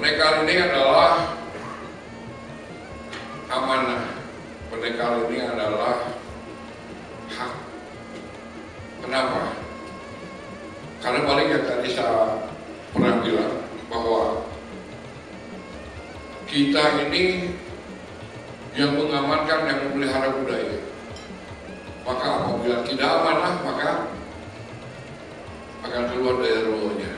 Pendekar ini adalah amanah. Pendekar ini adalah hak. Kenapa? Karena balik yang tadi saya pernah bilang bahwa kita ini yang mengamankan, yang memelihara budaya. Maka apabila tidak amanah, maka akan keluar dari rumahnya.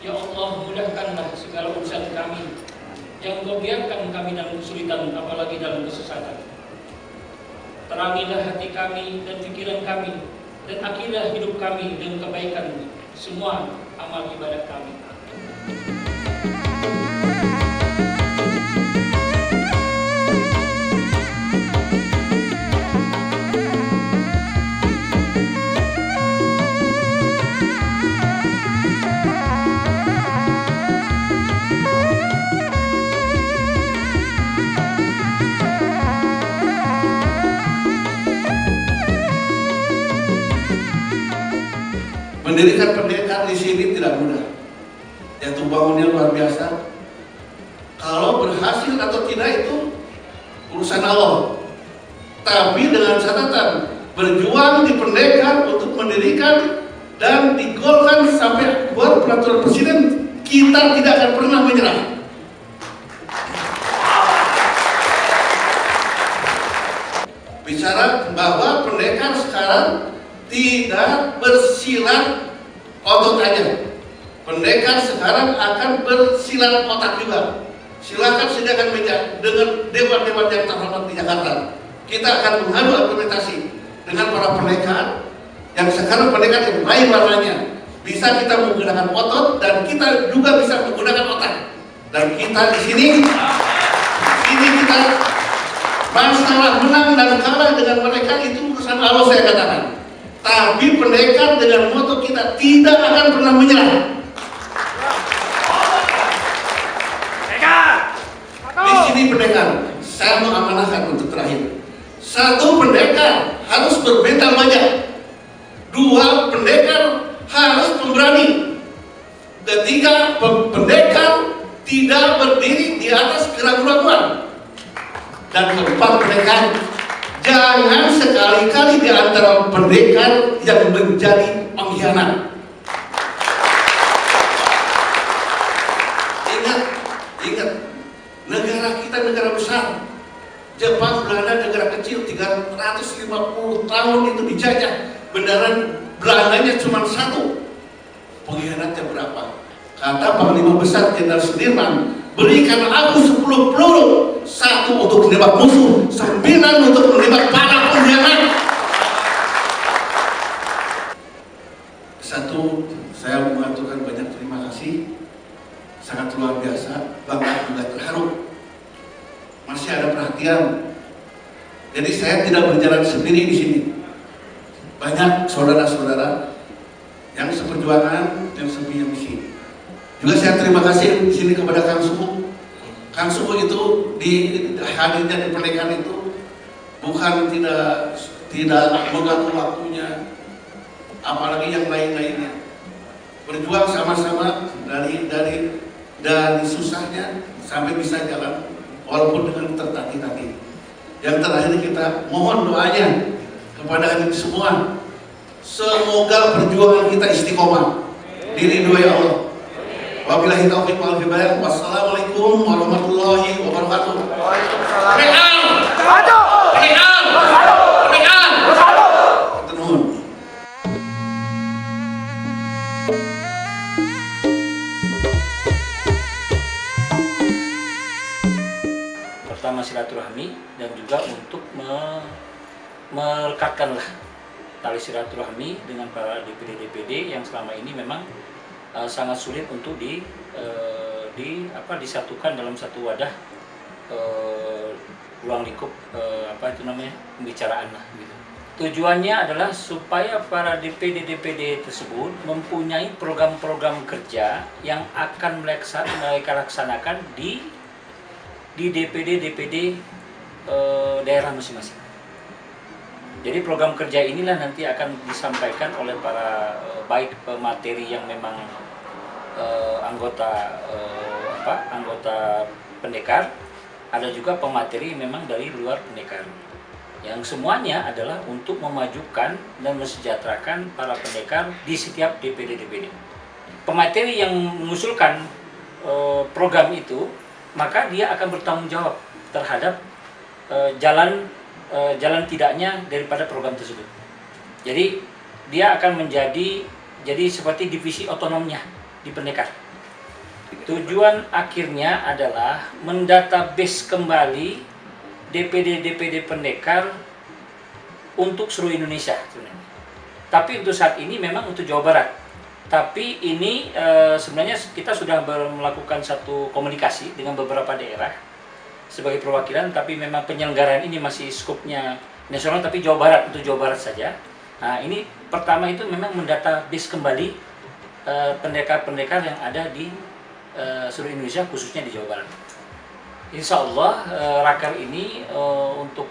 Ya Allah, mudahkanlah segala urusan kami. Jangan Kau biarkan kami dalam kesulitan, apalagi dalam kesesatan. Terangilah hati kami dan pikiran kami, dan akhirlah hidup kami dengan kebaikan semua amal ibadat kami. Mendirikan pendekar di sini tidak mudah. Jatuh bangunnya luar biasa. Kalau berhasil atau tidak itu urusan Allah. Tapi dengan catatan berjuang di pendekar untuk mendirikan dan digolkan sampai buat peraturan presiden, kita tidak akan pernah menyerah. Bicara bahwa pendekar sekarang tidak bersilat otot aja. Pendekar sekarang akan bersilat otak juga. Silakan sediakan meja dengan dewan-dewan yang terhormat di Jakarta. Kita akan mengadu argumentasi dengan para pendekar yang sekarang pendekar yang lain warnanya. Bisa kita menggunakan otot dan kita juga bisa menggunakan otak. Dan kita di sini kita masalah menang dan kalah dengan mereka itu urusan Allah, saya katakan. Tapi pendekar dengan moto kita tidak akan pernah menyerah. Di sini pendekar, saya mau amanahkan untuk terakhir. Satu, pendekar harus bermental baja. Dua, pendekar harus pemberani. Ketiga, pendekar tidak berdiri di atas keraguan-keraguan. Dan keempat, pendekar jangan sekali-kali di antara pendekar yang menjadi pengkhianat. Ingat, negara kita negara besar. Jepang, Belanda negara kecil, 350 tahun itu dijajah. Beneran Belandanya cuma satu. Pengkhianatnya berapa? Kata Panglima Besar Jenderal Sudirman, berikan aku 10 peluru, 1 untuk menembak musuh, 9 untuk menembak para pengkhianat. Satu, saya mengaturkan banyak terima kasih, sangat luar biasa, bangga juga terharu. Masih ada perhatian. Jadi saya tidak berjalan sendiri di sini. Banyak saudara-saudara yang seperjuangan, yang sepunya misi. Juga saya terima kasih di sini kepada Kang Suku. Kang Suku itu hadirnya di pernikahan itu bukan tidak mengganggu waktunya, apalagi yang lain-lainnya. Berjuang sama-sama dari susahnya sampai bisa jalan, walaupun dengan tertati-tati. Yang terakhir kita mohon doanya kepada kita semua, semoga perjuangan kita istiqomah, diridhoi Allah. Wabillahi taufiq wal hidayah. Wassalamualaikum warahmatullahi wabarakatuh. Waalaikumsalam. Pertama silaturahmi dan juga untuk melekatkanlah tali silaturahmi dengan para DPD-DPD yang selama ini memang sangat sulit untuk disatukan dalam satu wadah ruang lingkup pembicaraan lah gitu. Tujuannya adalah supaya para DPD-DPD tersebut mempunyai program-program kerja yang akan mereka laksanakan di DPD-DPD daerah masing-masing. Jadi program kerja inilah nanti akan disampaikan oleh para baik pemateri yang memang anggota pendekar, ada juga pemateri memang dari luar pendekar. Yang semuanya adalah untuk memajukan dan mesejahterakan para pendekar di setiap DPD-DPD. Pemateri yang mengusulkan program itu, maka dia akan bertanggung jawab terhadap jalan tidaknya daripada program tersebut. Jadi dia akan menjadi seperti divisi otonomnya di pendekar. Tujuan akhirnya adalah mendatabase kembali DPD-DPD pendekar untuk seluruh Indonesia sebenarnya. Tapi untuk saat ini memang untuk Jawa Barat. Tapi ini sebenarnya kita sudah melakukan satu komunikasi dengan beberapa daerah sebagai perwakilan, tapi memang penyelenggaraan ini masih skupnya nasional, tapi Jawa Barat, untuk Jawa Barat saja. Nah, ini pertama itu memang mendatabase kembali pendekar-pendekar yang ada di seluruh Indonesia, khususnya di Jawa Barat. Insya Allah raker ini untuk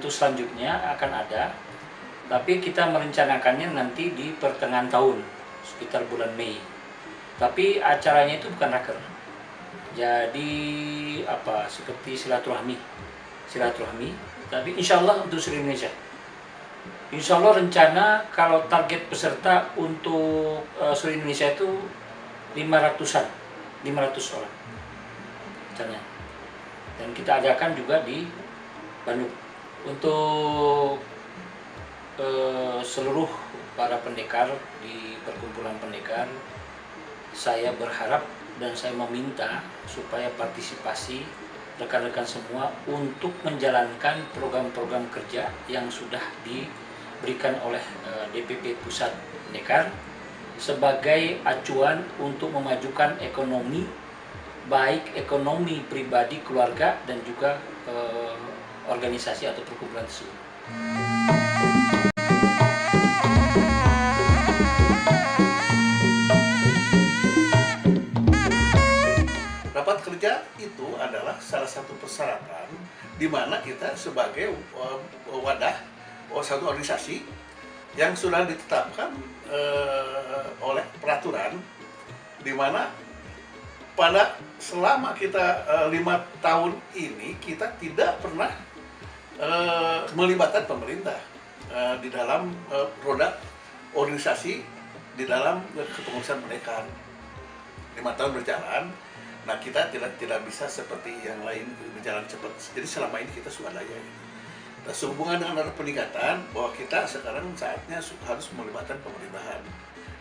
selanjutnya akan ada, tapi kita merencanakannya nanti di pertengahan tahun, sekitar bulan Mei. Tapi acaranya itu bukan raker, jadi seperti silaturahmi, tapi insya Allah untuk seluruh Indonesia. Insya Allah rencana kalau target peserta untuk seluruh Indonesia itu 500 orang rencananya. Dan kita adakan juga di Bandung. Untuk seluruh para pendekar di perkumpulan pendekar, saya berharap dan saya meminta supaya partisipasi rekan-rekan semua untuk menjalankan program-program kerja yang sudah diberikan oleh DPP Pusat Pendekar sebagai acuan untuk memajukan ekonomi, baik ekonomi pribadi, keluarga, dan juga organisasi atau perkumpulan tersebut. Rapat kerja itu adalah salah satu persyaratan di mana kita sebagai wadah satu organisasi yang sudah ditetapkan oleh peraturan, di mana pada selama kita 5 tahun ini kita tidak pernah melibatkan pemerintah di dalam roda organisasi, di dalam kepengurusan pendekar. 5 tahun berjalan, nah kita tidak bisa seperti yang lain berjalan cepat. Jadi selama ini kita swadaya. Nah, sehubungan dengan ada peningkatan bahwa kita sekarang saatnya harus melibatkan pemerintahan,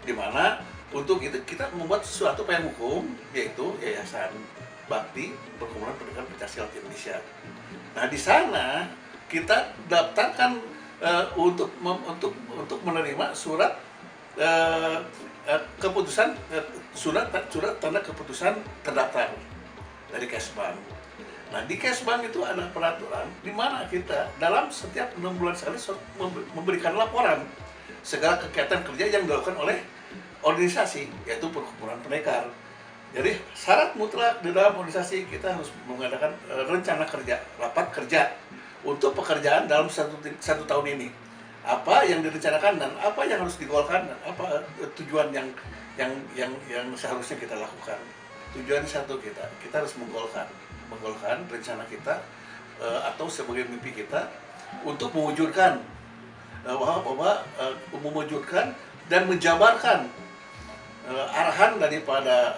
di mana untuk itu kita membuat suatu payung hukum, yaitu Yayasan Bakti Perkumpulan Pendekar Pencaksilat Indonesia. Nah, di sana kita daftarkan untuk menerima surat keputusan, surat tanda keputusan terdaftar dari Kesbang. Nah, di Kesbang itu ada peraturan di mana kita dalam setiap 6 bulan sekali memberikan laporan segala kegiatan kerja yang dilakukan oleh organisasi, yaitu perkumpulan pendekar. Jadi syarat mutlak di dalam organisasi kita harus mengadakan rencana kerja, rapat kerja untuk pekerjaan dalam satu tahun ini. Apa yang direncanakan dan apa yang harus digolkan dan apa tujuan yang seharusnya kita lakukan. Tujuan satu, kita harus menggolkan rencana kita atau sebagai mimpi kita untuk mewujudkan mewujudkan dan menjabarkan arahan daripada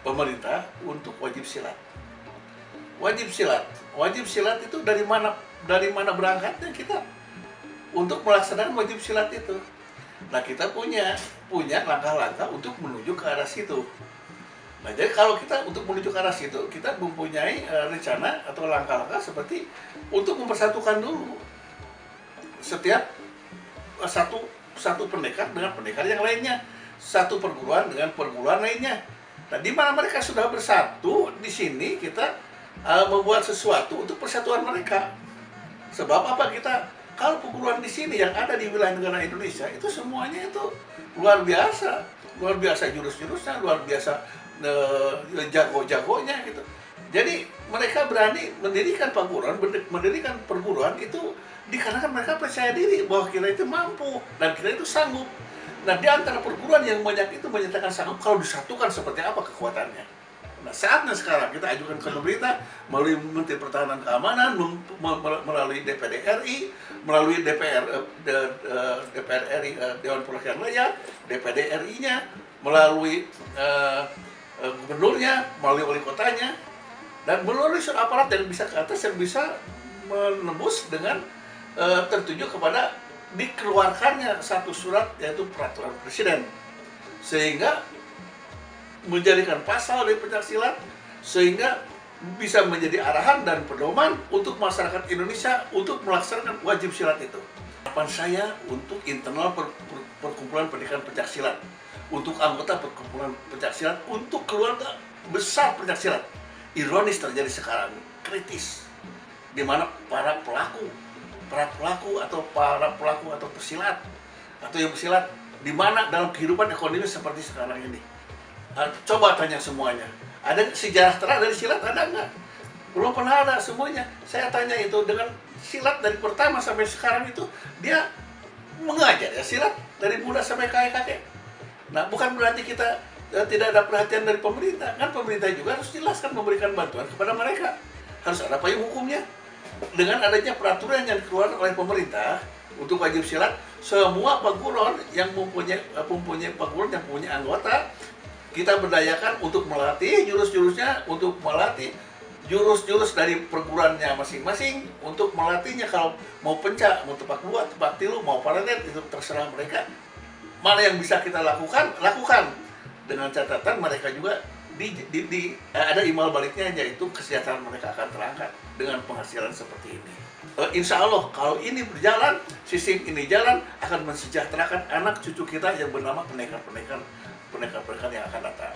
pemerintah untuk wajib silat. Wajib silat itu dari mana berangkatnya kita untuk melaksanakan wajib silat itu. Nah, kita punya langkah-langkah untuk menuju ke arah situ. Nah, jadi kalau kita untuk menuju ke arah situ, kita mempunyai rencana atau langkah-langkah seperti untuk mempersatukan dulu setiap satu pendekar dengan pendekar yang lainnya, satu perguruan dengan perguruan lainnya. Nah, di mana mereka sudah bersatu, di sini kita membuat sesuatu untuk persatuan mereka. Sebab apa, kita kalau perguruan di sini yang ada di wilayah negara Indonesia itu semuanya itu luar biasa jurus-jurusnya, luar biasa jago-jagonya gitu. Jadi mereka berani mendirikan perguruan itu dikarenakan mereka percaya diri bahwa kita itu mampu dan kita itu sanggup. Nah, di antara perguruan yang banyak itu menyatakan sanggup kalau disatukan seperti apa kekuatannya. Nah, saatnya sekarang kita ajukan ke pemerintah melalui Menteri Pertahanan Keamanan, melalui DPD RI, melalui DPR RI, Dewan Perwakilan Rakyat, DPD RI-nya, melalui gubernurnya, melalui wali kotanya, dan melalui seluruh aparat yang bisa ke atas, yang bisa menembus dengan tertuju kepada dikeluarkannya satu surat, yaitu peraturan presiden, sehingga menjadikan pasal dari pencaksilat, sehingga bisa menjadi arahan dan pedoman untuk masyarakat Indonesia untuk melaksanakan wajib silat itu. Harapan saya untuk internal perkumpulan pendidikan pencaksilat, untuk anggota perkumpulan pencaksilat, untuk keluarga besar pencaksilat. Ironis terjadi sekarang, kritis, di mana para pelaku atau pesilat atau yang pesilat di mana dalam kehidupan ekonomi seperti sekarang ini. Coba tanya semuanya, ada sejarah terang dari silat, ada nggak? Belum pernah ada semuanya. Saya tanya itu, dengan silat dari pertama sampai sekarang itu dia mengajar ya silat dari muda sampai kakek-kakek. Nah, bukan berarti kita tidak ada perhatian dari pemerintah. Kan pemerintah juga harus jelaskan, memberikan bantuan kepada mereka. Harus ada payung hukumnya. Dengan adanya peraturan yang dikeluarkan oleh pemerintah untuk wajib silat, semua perguruan yang mempunyai perguruan yang punya anggota, kita berdayakan untuk melatih jurus-jurusnya, untuk melatih jurus-jurus dari perguruannya masing-masing, untuk melatihnya kalau mau pencak, mau tepak luat, tepak tilu, mau paranet, itu terserah mereka. Mana yang bisa kita lakukan, lakukan. Dengan catatan mereka juga ada imbal baliknya, yaitu kesejahteraan mereka akan terangkat dengan penghasilan seperti ini. Insya Allah kalau ini berjalan, sistem ini jalan, akan mensejahterakan anak cucu kita yang bernama pendekar-pendekar yang akan datang.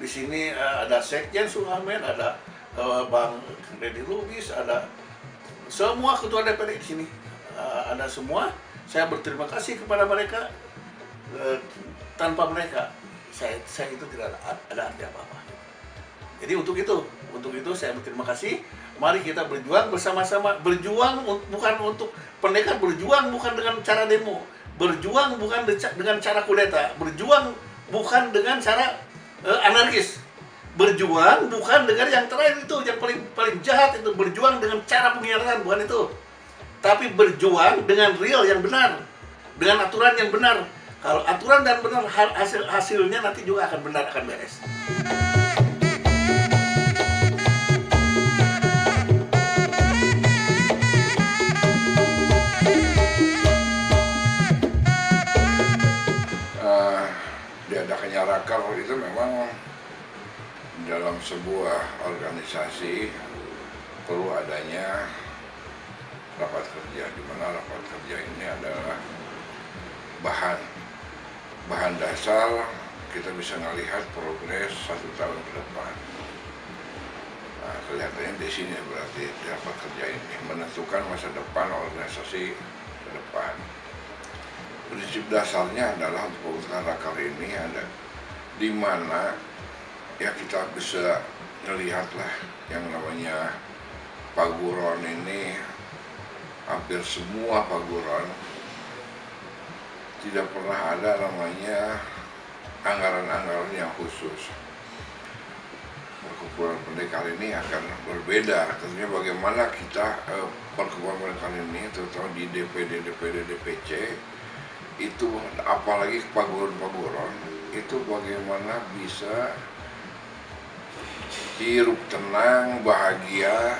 Di sini ada Sekjen Suhamen, ada Bang Deddy Lubis, ada semua ketua DPD di sini, ada semua. Saya berterima kasih kepada mereka. Tanpa mereka, saya itu tidak ada arti apa-apa. Jadi untuk itu saya berterima kasih. Mari kita berjuang bersama-sama. Berjuang bukan untuk pendekar, berjuang bukan dengan cara demo, berjuang bukan dengan cara kudeta, berjuang bukan dengan cara anarkis, berjuang bukan dengan yang terakhir itu, yang paling jahat itu, berjuang dengan cara pengkhianatan, bukan itu. Tapi berjuang dengan real yang benar, dengan aturan yang benar. Kalau aturan dan benar, hasilnya nanti juga akan benar, akan beres. Diadakannya Raker itu memang dalam sebuah organisasi perlu adanya rapat kerja, di mana rapat kerja ini adalah bahan dasar kita bisa melihat progres 1 tahun ke depan. Nah, kelihatannya di sini berarti rapat kerja ini menentukan masa depan organisasi ke depan. Prinsip dasarnya adalah untuk pembentukan Raker ini ada di mana ya kita bisa melihatlah yang namanya paguron ini, hampir semua paguron tidak pernah ada namanya anggaran-anggaran yang khusus. Perkumpulan pendekar ini akan berbeda. Tentunya bagaimana kita perkumpulan pendekar ini, terutama di DPD, DPC itu, apalagi paguron-paguron itu bagaimana bisa hidup tenang, bahagia,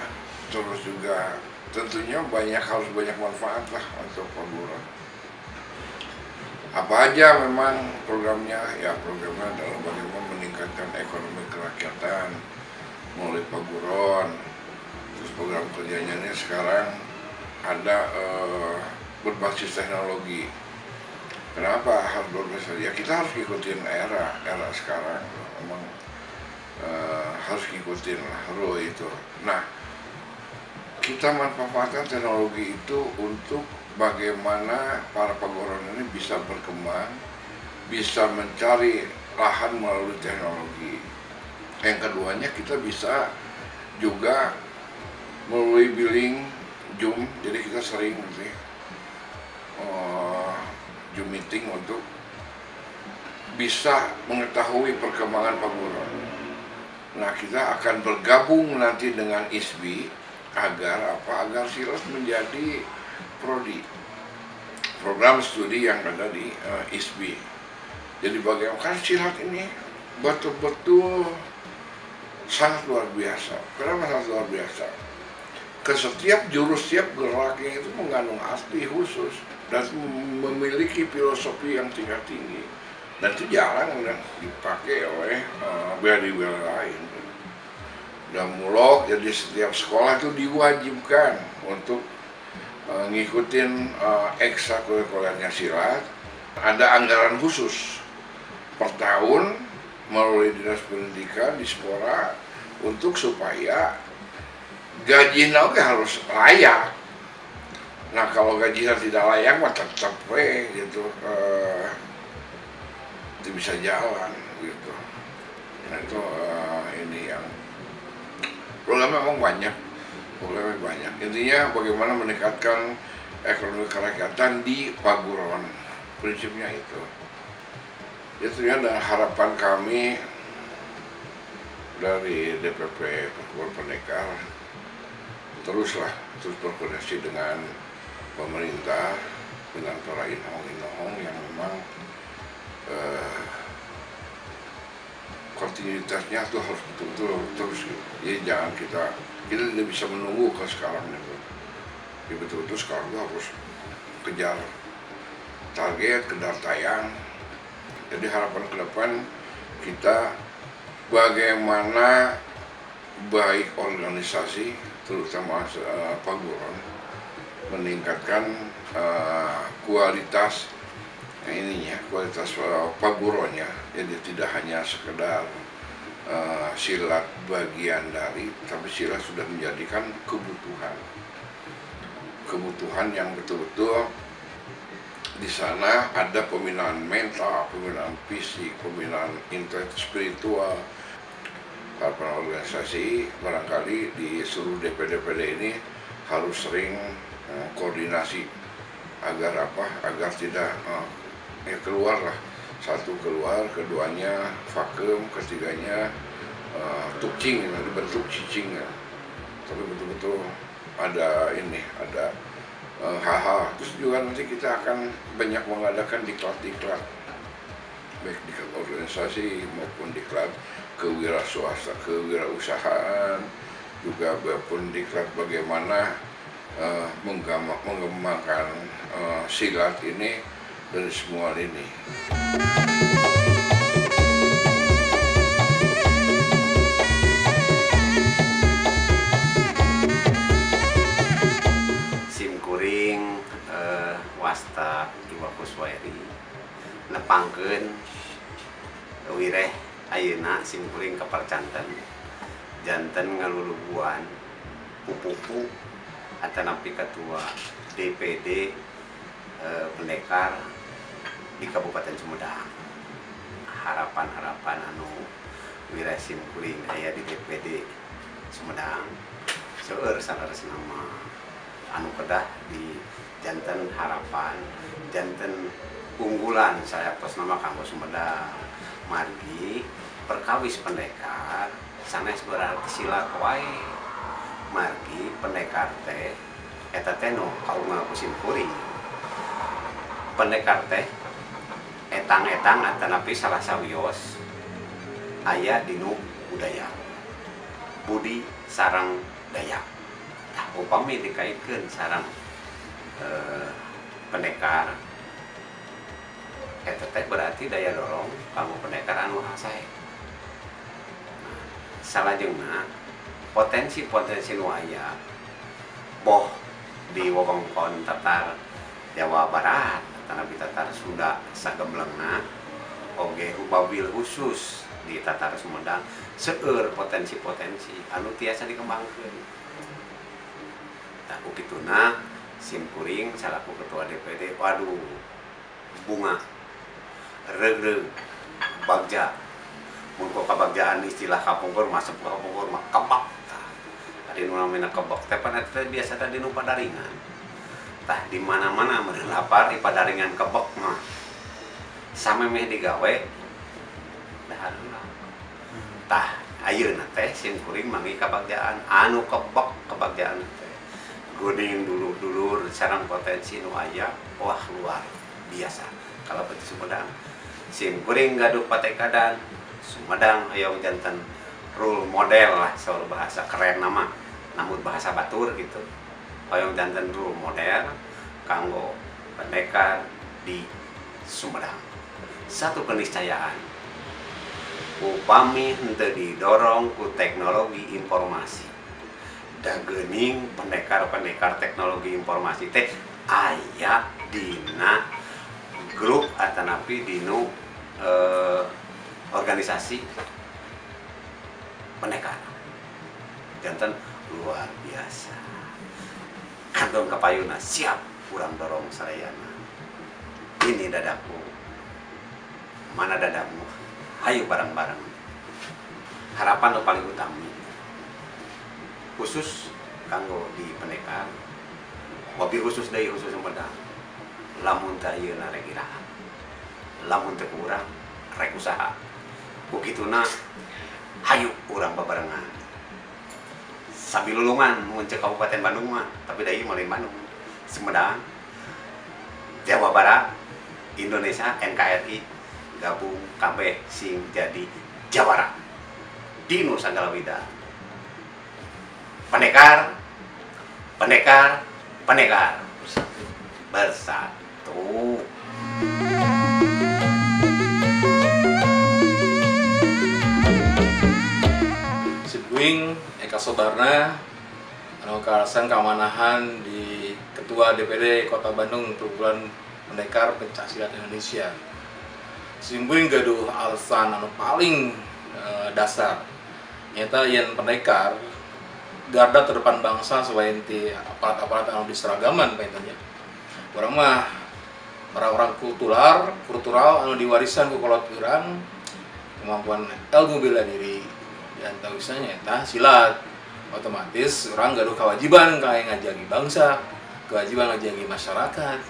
terus juga tentunya harus banyak manfaat lah untuk paguron. Apa aja memang programnya? Ya programnya adalah bagaimana meningkatkan ekonomi kerakyatan melalui paguron. Terus program kerjanya ini sekarang ada berbasis teknologi. Kenapa harus berbasis? Ya kita harus ikutin era sekarang. Memang harus ngikutin lah itu. Nah, kita manfaatkan teknologi itu untuk bagaimana para paguron ini bisa berkembang, bisa mencari lahan melalui teknologi. Yang keduanya kita bisa juga melalui billing Zoom, jadi kita sering Zoom meeting untuk bisa mengetahui perkembangan paguron. Nah, kita akan bergabung nanti dengan ISBI agar Silat menjadi prodi, program studi yang ada di ISBI. Jadi bagaimana silat ini betul-betul sangat luar biasa. Kenapa sangat luar biasa? Ke setiap jurus, setiap geraknya itu mengandung arti khusus dan memiliki filosofi yang tingkat tinggi. Dan itu jarang dipakai oleh bela-bela lain. Dan mulok, jadi setiap sekolah itu diwajibkan untuk ngikutin ekstrakurikulernya silat. Ada anggaran khusus per tahun melalui dinas pendidikan di Spora untuk supaya gaji harus layak. Nah, kalau gajinya tidak layak mah tetap gitu itu bisa jalan gitu. Nah, itu ini yang programnya memang banyak. Intinya bagaimana meningkatkan ekonomi kerakyatan di paguron. Prinsipnya itu. Itu ya, dan harapan kami dari DPP Paguron Pendekar terus berkoordinasi dengan pemerintah, dengan para inohong yang memang kontinuitasnya tuh harus betul-betul terus gitu. Jadi jangan kita tidak bisa menunggu ke sekarang gitu. Jadi betul-betul sekarang tuh harus kejar target, kejar tayang. Jadi harapan ke depan kita bagaimana baik organisasi terutama paguron meningkatkan kualitas kualitas paguronnya. Jadi tidak hanya sekedar silat bagian dari, tapi silat sudah menjadikan kebutuhan yang betul-betul di sana ada pembinaan mental, pembinaan fisik, pembinaan spiritual. Para organisasi barangkali di seluruh DPD ini harus sering koordinasi agar tidak keluar, satu keluar, keduanya vakum, ketiganya tukcing, dibentuk cicing ya. Tapi betul-betul ada hal-hal. Terus juga nanti kita akan banyak mengadakan diklat baik diklat organisasi maupun diklat kewirausahaan, juga maupun diklat bagaimana mengembangkan silat ini dari semua lini. Simkuring wasta Iwa Kuswairi nepangkeun wireh ayeuna simkuring kapercanten janten ngalulubuan pupupu atanapi ketua DPD Pendekar di Kabupaten Sumedang. Harapan anu wireh simkuring aya di DPD Sumedang seueur salaresna mah anu kedah di janten harapan, janten unggulan saya tos nama Kanggo Sumedang. Margi perkawis pendekar sanes berarti silat wae. Margi pendekar teh eta teh nu kaunga kusimkuring. Pendekar teh etang-etang atanapi salah sawios aya dinu budaya. Budi sareng daya. Tah upami dikaitkeun sareng pendekar eta teh berarti daya dorong kanggo pendekar anu hasae. Salajengna potensi-potensi nu aya boh di wewengkon Tatar Jawa Barat tanapi Tatar Sunda sagemblengna oge hubabil khusus di Tatar Sumedang seueur potensi-potensi anu tiasa dikembangkeun. Tah kituna sim kuring salaku ketua DPD, waduh bunga reug-reug bagja. Mun kabagjaan istilah kapungkur masuk ke kapungkur mah kebak. Adi nu namina kebak teh pan eta biasa tadi nu padaringan. Tah di mana-mana meureun lapar di padaringan kebak mah samemeh digawe dahareuna. Tah ayeuna teh sim kuring manggi kabagjaan anu kebak kabagjaan teh. Geuning dulur-dulur sareng potensi nu aya wah luar biasa. Kalau peti Sumedang sim kuring gaduh patekadan Sumedang hayong janten role model lah soal bahasa keren nama namun bahasa batur gitu hayong janten role model kanggo pendekar di Sumedang. Satu keniscayaan upami henteu didorong ku teknologi informasi da geuning pendekar-pendekar teknologi informasi teh aya dina grup atanapi dinu organisasi pendekar jantan luar biasa. Kantong kapayuna siap kurang dorong sarayana. Ini dadaku, mana dadamu? Ayo bareng-bareng. Harapan lo paling utama khusus kanggo di pendekar. Wabil khusus dari khusus Sumedang. Lamun teu ayeuna rek iraha. Lamun teu kurang rek usaha. Kukituna hayu urang babarengan sambil lulungan muncul Kabupaten Bandung mah tapi dari mulai Bandung Sumedang Jawa Barat Indonesia NKRI gabung kabeh sing jadi Jawara di Nusa Galawida pendekar bersatu. Eka Sobarna anu karasan kamanahan di Ketua DPD Kota Bandung Perkumpulan Pendekar Pencaksilat Indonesia. Simbuing gaduh alasan anu paling dasar nyata yen pendekar garda terdepan bangsa selain ti aparat-aparat anu diseragaman penanya. Urang mah orang-orang kultural anu diwarisan ku kolot urang kemampuan ilmu bela diri dan tahu misalnya tah silat otomatis orang gaduh kewajiban kayak ngajagi bangsa, kewajiban ngajagi masyarakat,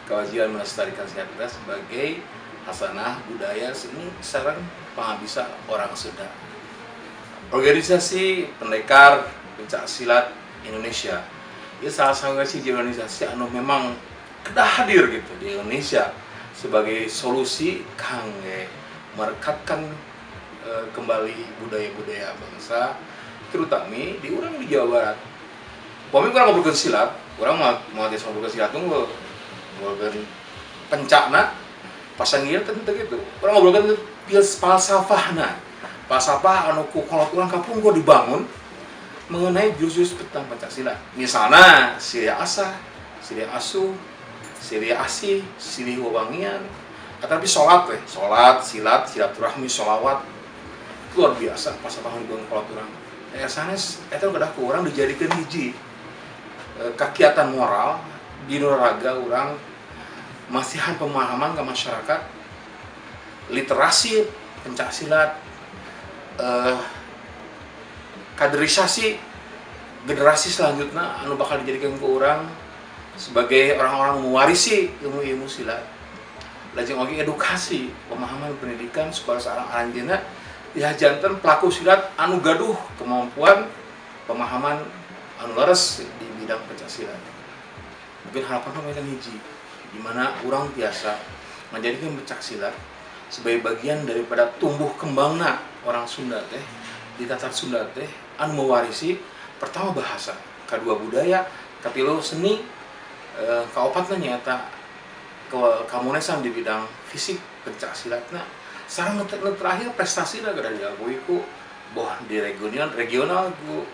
kewajiban melestarikan silat kita sebagai hasanah budaya seni sareng pangabisa orang Sunda. Organisasi Pendekar Pencaksilat Indonesia ini salah satu organisasi anu memang kedah hadir gitu di Indonesia sebagai solusi kangge merekatkan kembali budaya-budaya bangsa terutama di orang di Jawa Barat. Pokoknya orang ngobrolkan silat, orang mau ngobrolkan silat tunggu ngobrolkan pencakna pasangnya tentu gitu. Orang ngobrolkan falsafahna, falsafah anu ku kolot orang kapung gua dibangun mengenai jurus tentang Pancasila. Misalnya Siria Asa, Siria Asu, Siria Asih, Siria Wawangian, tapi sholat, silat, silaturahmi, sholawat luar biasa pas tahun dibangun kolot orang. Sanes eta udah kurang dijadikan hiji kegiatan moral di nuraga orang masihan pemahaman ke masyarakat literasi pencaksilat kaderisasi generasi selanjutnya anu bakal dijadikan ke orang sebagai orang-orang mewarisi ilmu-ilmu silat lajeng oge edukasi pemahaman pendidikan supaya seorang anjeunna dihajanten pelaku silat anu gaduh kemampuan pemahaman anu leres di bidang pencaksilat. Mungkin harapan mereka hiji di mana orang biasa menjadikan pencaksilat sebagai bagian daripada tumbuh kembangna orang Sunda teh di Tatar Sunda teh anu mewarisi pertama bahasa, kedua budaya, katilu seni, kaopatna nyata kamunesan di bidang fisik pencaksilatna. Sarang terakhir prestasi lah kada diakui ku boh di regional ku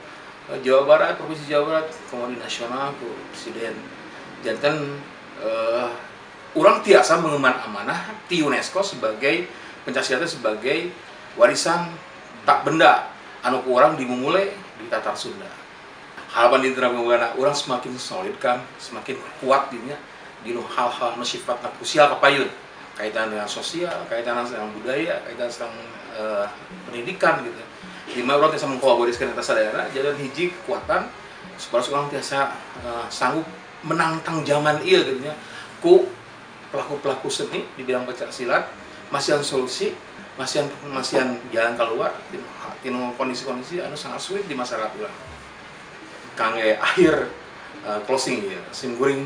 Jawa Barat, provinsi Jawa Barat, kemudian nasional ku presiden. Janten orang tiasa mengemban amanah di UNESCO sebagai pencaksilatnya sebagai warisan tak benda anu ku urang dimulai di Tatar Sunda. Harapan di tengah orang semakin solid kan, semakin kuat dinya di hal-hal anu sifatna krusial kapayun, kaitan dengan sosial, kaitan dengan budaya, kaitan dengan pendidikan gitu. Di mana orang bisa mengkolaborasikan atas daerah, jadi hiji kekuatan supaya orang biasa sanggup menantang zaman iya gitu nya ku pelaku-pelaku seni di bidang pencak silat, masihan solusi, masihan jalan keluar tino kondisi-kondisi anu sangat sulit di masyarakat urang. Kangge akhir closing ya, simguring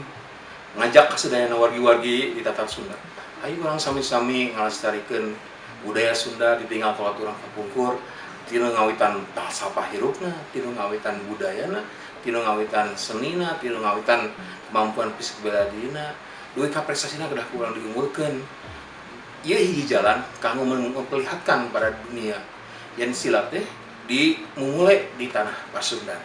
ngajak kasadayana wargi-wargi di Tatar Sunda. Ayo orang sami-sami ngalestarikeun budaya Sunda ditinggal kalau urang kapungkur, tino ngawitan bahasa pahirupna, tino ngawitan budayana, tino ngawitan senina, tino ngawitan kemampuan fisik bela dirina, duit prestasinya kedah kurang diunggulkeun. Ieu hiji jalan kanggo memperlihatkan pada dunia yen silat teh dimulai di tanah Pasundan.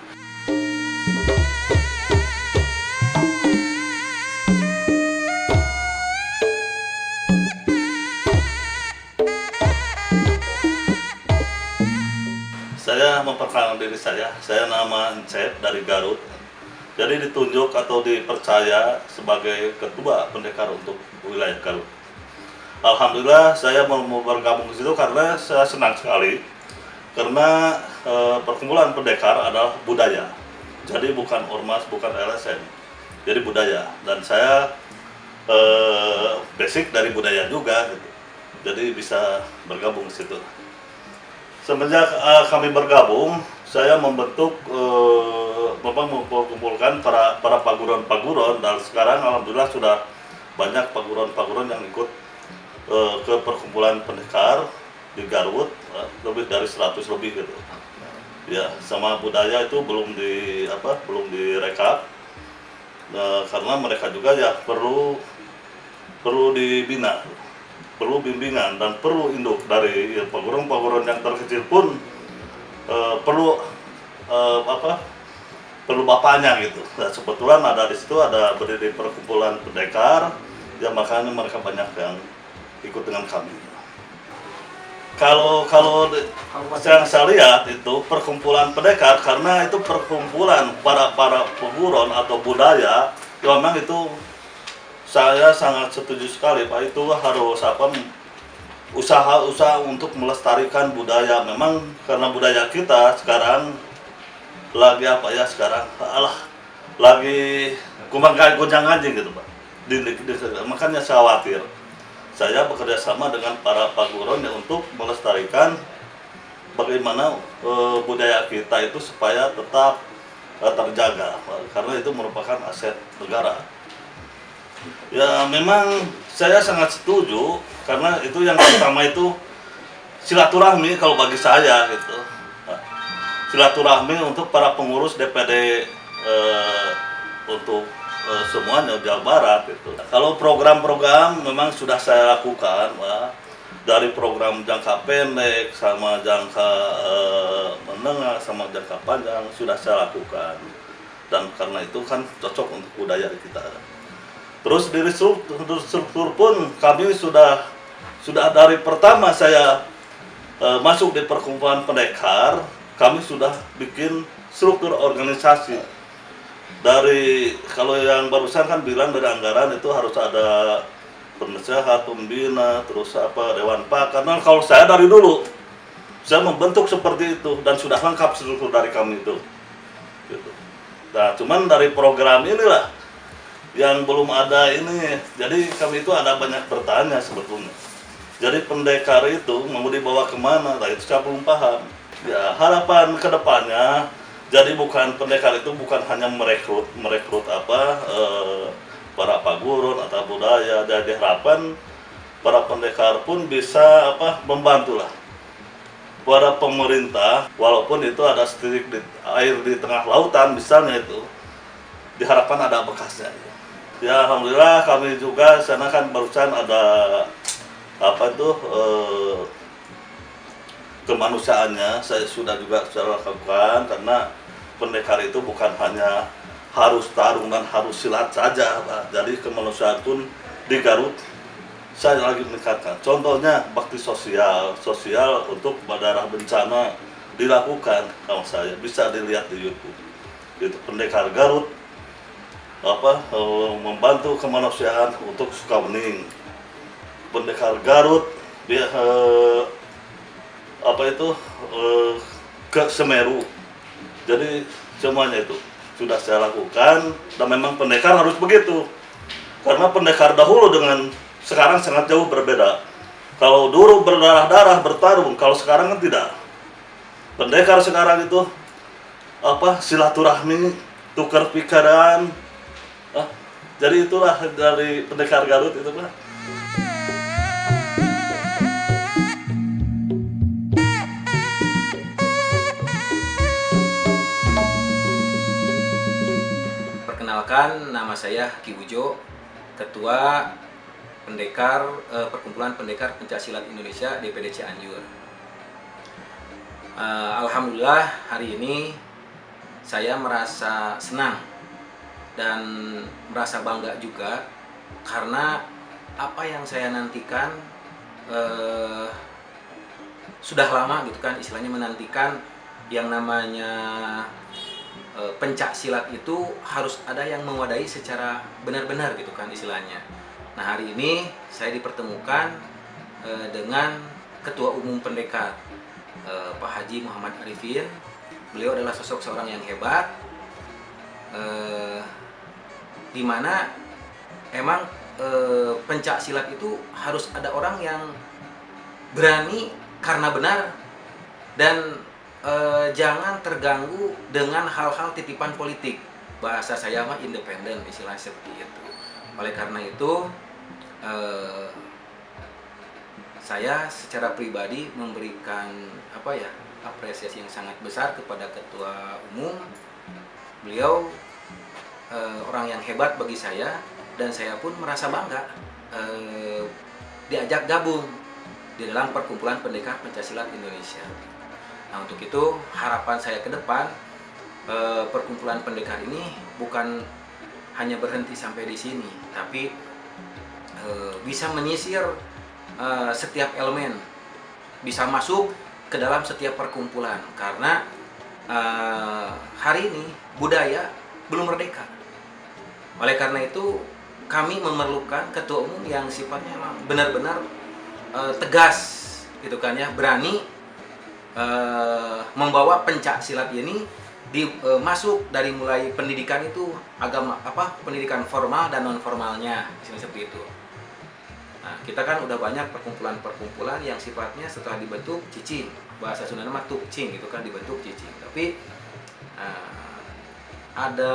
Saya memperkenalkan diri saya nama Encep dari Garut. Jadi ditunjuk atau dipercaya sebagai ketua pendekar untuk wilayah Garut. Alhamdulillah saya mau bergabung ke situ karena saya senang sekali. Karena perkumpulan pendekar adalah budaya. Jadi bukan ormas, bukan LSM. Jadi budaya. Dan saya basic dari budaya juga gitu. Jadi bisa bergabung ke situ. Semenjak kami bergabung, saya membentuk, mengumpulkan para paguron-paguron, dan sekarang alhamdulillah sudah banyak paguron-paguron yang ikut ke perkumpulan pendekar di Garut, lebih dari 100 lebih gitu. Ya, sama budaya itu belum direkap, karena mereka juga ya perlu dibina. Perlu bimbingan dan perlu induk dari paguron-paguron yang terkecil pun perlu bapaknya gitu. Nah, kebetulan ada di situ ada berdiri perkumpulan pendekar, ya makanya mereka banyak yang ikut dengan kami. Kalau yang saya lihat itu perkumpulan pendekar karena itu perkumpulan para paguron atau budaya, ya memang itu saya sangat setuju sekali Pak, itu harus usaha untuk melestarikan budaya. Memang karena budaya kita sekarang lagi lagi gonjang-ganjing gitu Pak. Makanya saya khawatir. Saya bekerja sama dengan para paguron ya untuk melestarikan bagaimana budaya kita itu supaya tetap terjaga, karena itu merupakan aset negara. Ya memang saya sangat setuju karena itu yang pertama itu silaturahmi kalau bagi saya gitu. Silaturahmi untuk para pengurus DPD untuk semuanya Jawa Barat itu. Kalau program-program memang sudah saya lakukan, dari program jangka pendek sama jangka menengah sama jangka panjang sudah saya lakukan, dan karena itu kan cocok untuk budaya kita. Terus dari struktur pun kami sudah dari pertama saya masuk di perkumpulan pendekar, kami sudah bikin struktur organisasi. Dari kalau yang barusan kan bilang dari anggaran itu harus ada penasehat, pembina, terus dewan pakar. Karena kalau saya dari dulu saya membentuk seperti itu dan sudah lengkap struktur dari kami itu. Gitu. Nah, cuman dari program inilah yang belum ada ini, jadi kami itu ada banyak bertanya sebetulnya. Jadi pendekar itu mau dibawa kemana? Nah itu saya belum paham. Ya harapan kedepannya, jadi bukan pendekar itu bukan hanya merekrut para paguron atau budaya. Jadi harapan para pendekar pun bisa membantulah para pemerintah, walaupun itu ada sedikit air di tengah lautan misalnya itu, diharapkan ada bekasnya. Ya alhamdulillah kami juga sana kan barusan ada kemanusiaannya saya sudah lakukan, karena pendekar itu bukan hanya harus tarung dan harus silat saja, Pak. Jadi kemanusiaan pun di Garut saya lagi meningkatkan. Contohnya bakti sosial untuk daerah bencana dilakukan sama saya, bisa dilihat di YouTube. Itu Pendekar Garut membantu kemanusiaan untuk Sukabening. Pendekar Garut dia ke Semeru. Jadi semuanya itu sudah saya lakukan, dan memang pendekar harus begitu. Karena pendekar dahulu dengan sekarang sangat jauh berbeda. Kalau dulu berdarah-darah bertarung, kalau sekarang kan tidak. Pendekar sekarang itu silaturahmi, tukar pikiran. Jadi itulah dari Pendekar Garut itu, Pak. Perkenalkan, nama saya Ki Ujo, Ketua Perkumpulan Pendekar Pencaksilat Indonesia DPD Cianjur. Alhamdulillah hari ini saya merasa senang dan merasa bangga juga, karena apa yang saya nantikan sudah lama gitu kan, istilahnya menantikan yang namanya pencak silat itu harus ada yang mewadahi secara benar-benar gitu kan istilahnya. Nah, hari ini saya dipertemukan dengan Ketua Umum Pendekar Pak Haji Muhammad Arifin. Beliau adalah sosok seorang yang hebat, di mana emang pencak silat itu harus ada orang yang berani karena benar, dan jangan terganggu dengan hal-hal titipan politik. Bahasa saya mah independen, istilahnya seperti itu. Oleh karena itu saya secara pribadi memberikan apresiasi yang sangat besar kepada Ketua Umum. Beliau orang yang hebat bagi saya, dan saya pun merasa bangga diajak gabung di dalam Perkumpulan Pendekar Pencaksilat Indonesia. Nah, untuk itu harapan saya ke depan, perkumpulan pendekar ini bukan hanya berhenti sampai di sini, tapi bisa menyisir setiap elemen, bisa masuk ke dalam setiap perkumpulan, karena hari ini budaya belum merdeka. Oleh karena itu kami memerlukan ketua umum yang sifatnya benar-benar tegas gitu kan ya, berani membawa pencak silat ini masuk dari mulai pendidikan itu pendidikan formal dan non formalnya, seperti itu. Nah, kita kan udah banyak perkumpulan-perkumpulan yang sifatnya setelah dibentuk cicing, bahasa Sunda nama tukcing gitu kan, dibentuk cicing. Tapi ada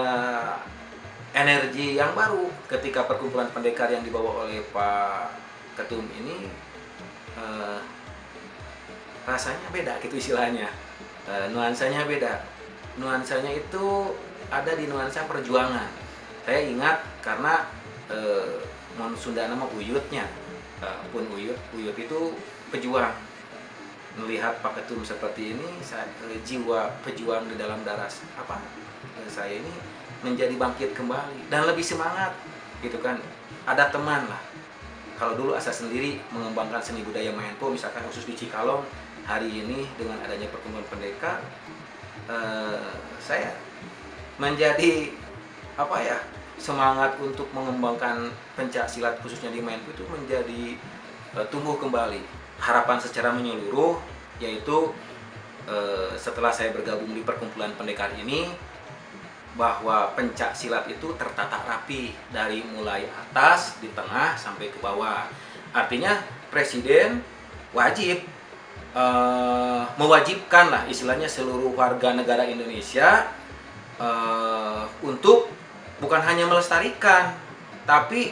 energi yang baru ketika perkumpulan pendekar yang dibawa oleh Pak Ketum ini rasanya beda gitu istilahnya, nuansanya beda. Nuansanya itu ada di nuansa perjuangan. Saya ingat karena mon Sunda nama uyutnya, pun uyut itu pejuang. Melihat Pak Ketum seperti ini, jiwa pejuang di dalam darah saya ini menjadi bangkit kembali dan lebih semangat gitu kan. Ada teman lah. Kalau dulu asa sendiri mengembangkan seni budaya Maenpo, misalkan khusus di Cikalong, hari ini dengan adanya perkumpulan pendekar, saya menjadi semangat untuk mengembangkan pencak silat khususnya di Maenpo itu menjadi tumbuh kembali. Harapan secara menyeluruh yaitu setelah saya bergabung di perkumpulan pendekar ini, bahwa pencak silat itu tertata rapi dari mulai atas, di tengah, sampai ke bawah. Artinya presiden wajib mewajibkan lah istilahnya seluruh warga negara Indonesia untuk bukan hanya melestarikan, tapi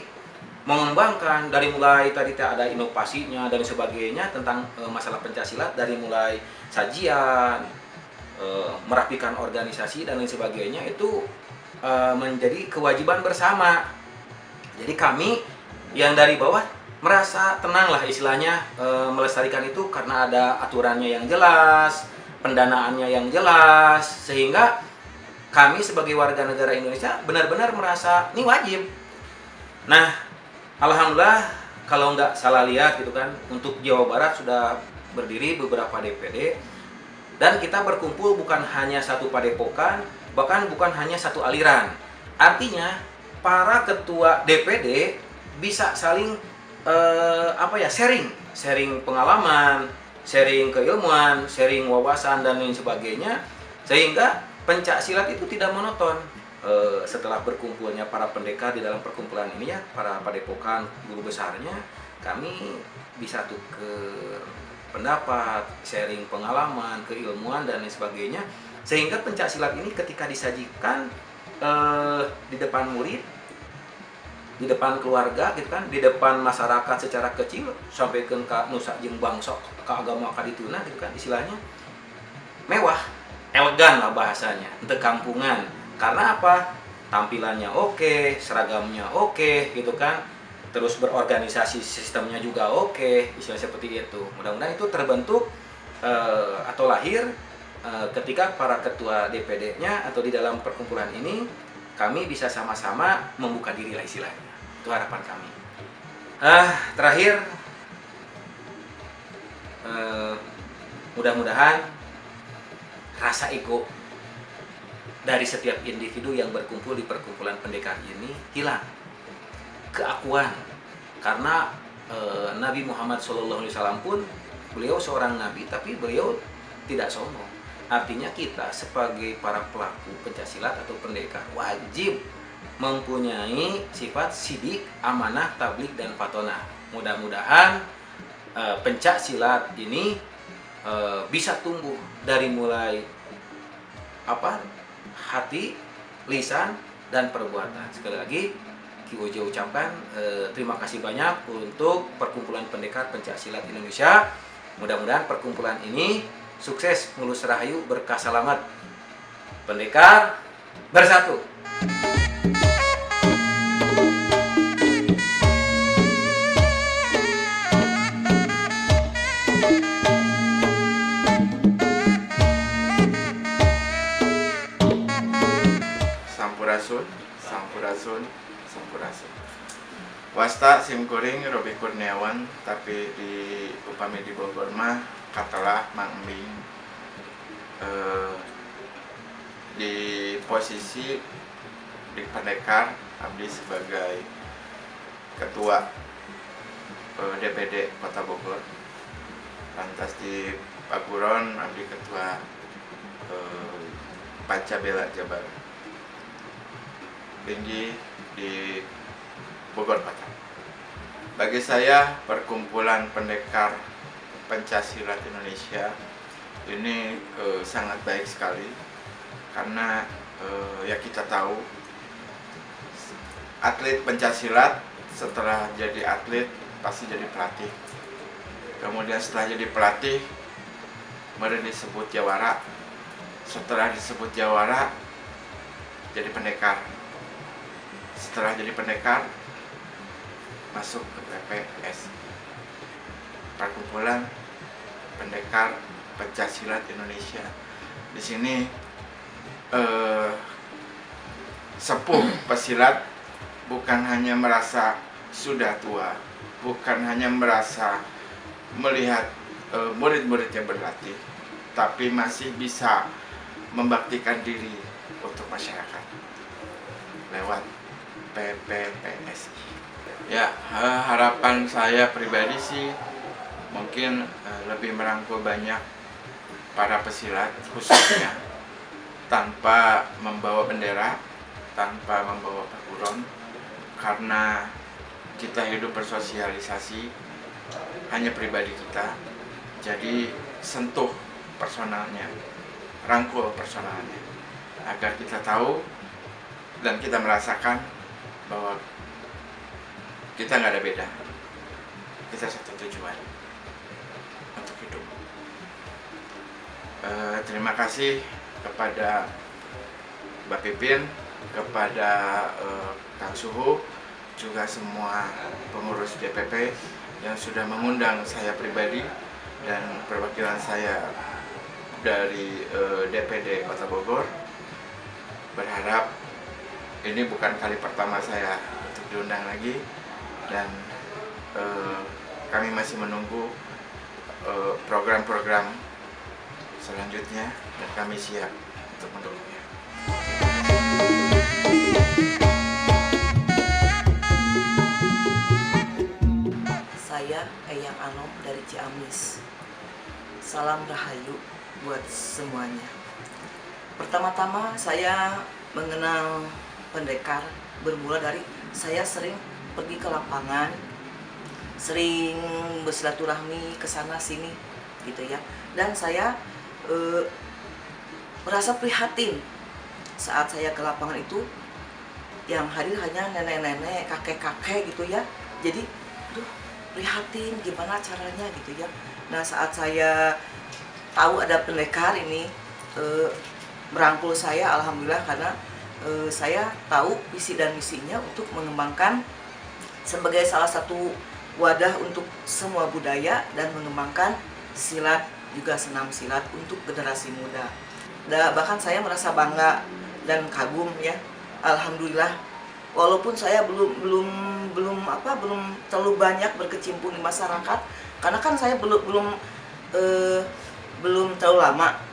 mengembangkan dari mulai tadi ada inovasinya dan sebagainya tentang masalah pencak silat, dari mulai sajian, merapikan organisasi dan lain sebagainya, itu menjadi kewajiban bersama. Jadi kami yang dari bawah merasa tenang lah istilahnya melestarikan itu karena ada aturannya yang jelas, pendanaannya yang jelas, sehingga kami sebagai warga negara Indonesia benar-benar merasa ini wajib. Nah, alhamdulillah kalau nggak salah lihat gitu kan, untuk Jawa Barat sudah berdiri beberapa DPD, dan kita berkumpul bukan hanya satu padepokan, bahkan bukan hanya satu aliran. Artinya para ketua DPD bisa saling sharing pengalaman, sharing keilmuan, sharing wawasan dan lain sebagainya, sehingga pencak silat itu tidak monoton. Setelah berkumpulnya para pendekar di dalam perkumpulan ini ya, para padepokan guru besarnya, kami bisa tukar pendapat, sharing pengalaman, keilmuan dan lain sebagainya, sehingga pencak silat ini ketika disajikan di depan murid, di depan keluarga gitu kan, di depan masyarakat secara kecil, sampai ke nusa jeung bangsa ke agama kadituna gitu kan, istilahnya mewah, elegan lah bahasanya, untuk kampungan. Karena apa? Tampilannya oke, seragamnya oke gitu kan, terus berorganisasi sistemnya juga oke, istilah seperti itu. Mudah-mudahan itu terbentuk atau lahir ketika para ketua DPD-nya atau di dalam perkumpulan ini kami bisa sama-sama membuka diri lah istilahnya. Itu harapan kami. Terakhir, mudah-mudahan rasa ego dari setiap individu yang berkumpul di perkumpulan pendekar ini hilang. Keakuan, karena Nabi Muhammad SAW pun beliau seorang nabi, tapi beliau tidak sombong. Artinya kita sebagai para pelaku pencaksilat atau pendekar wajib mempunyai sifat sidik, amanah, tablik, dan fatonah. Mudah-mudahan pencak silat ini bisa tumbuh dari mulai hati, lisan, dan perbuatan. Sekali lagi Ki Ojo ucapkan terima kasih banyak untuk perkumpulan pendekar pencak silat Indonesia. Mudah-mudahan perkumpulan ini sukses, mulus rahayu, berkah selamat. Pendekar bersatu. Sampurasun, sampurasun, sampurasun. Wasta simkuring Robi Kurniawan, tapi upami di Bogor mah katalah Mang Embing. Di posisi di pendekar abdi sebagai ketua DPD Kota Bogor. Lantas di Paguron abdi ketua Pancabela Jabar. Tinggi di Bogor Kota. Bagi saya, perkumpulan pendekar pencaksilat Indonesia ini sangat baik sekali, karena ya kita tahu atlet pencaksilat setelah jadi atlet pasti jadi pelatih. Kemudian setelah jadi pelatih, kemudian disebut jawara. Setelah disebut jawara, jadi pendekar. Setelah jadi pendekar, masuk ke PPS, Perkumpulan Pendekar Pencaksilat Indonesia. Di sini sepuh pesilat bukan hanya merasa sudah tua, bukan hanya merasa melihat murid-muridnya berlatih, tapi masih bisa membaktikan diri untuk masyarakat lewat PPPSI. Ya, harapan saya pribadi sih mungkin lebih merangkul banyak para pesilat, khususnya tanpa membawa bendera, tanpa membawa paguron, karena kita hidup bersosialisasi hanya pribadi kita. Jadi sentuh personalnya, rangkul personalnya, agar kita tahu dan kita merasakan bahwa kita nggak ada beda, kita satu tujuan untuk hidup. Terima kasih kepada Mbak Pipin, kepada Kang Suhu, juga semua pengurus DPP yang sudah mengundang saya pribadi dan perwakilan saya dari DPD Kota Bogor. Berharap ini bukan kali pertama saya untuk diundang lagi, dan kami masih menunggu program-program selanjutnya dan kami siap untuk mendukungnya. Saya Eyang Anom dari Ciamis. Salam rahayu buat semuanya. Pertama-tama saya mengenal pendekar bermula dari saya sering pergi ke lapangan, sering bersilaturahmi ke sana sini gitu ya. Dan saya merasa prihatin saat saya ke lapangan itu, yang hadir hanya nenek-nenek, kakek-kakek gitu ya. Jadi prihatin gimana caranya gitu ya. Nah, saat saya tahu ada pendekar ini merangkul saya, alhamdulillah, karena saya tahu visi dan misinya untuk mengembangkan sebagai salah satu wadah untuk semua budaya dan mengembangkan silat, juga senam silat untuk generasi muda. Bahkan saya merasa bangga dan kagum ya, alhamdulillah. Walaupun saya belum terlalu banyak berkecimpung di masyarakat, karena kan saya belum terlalu lama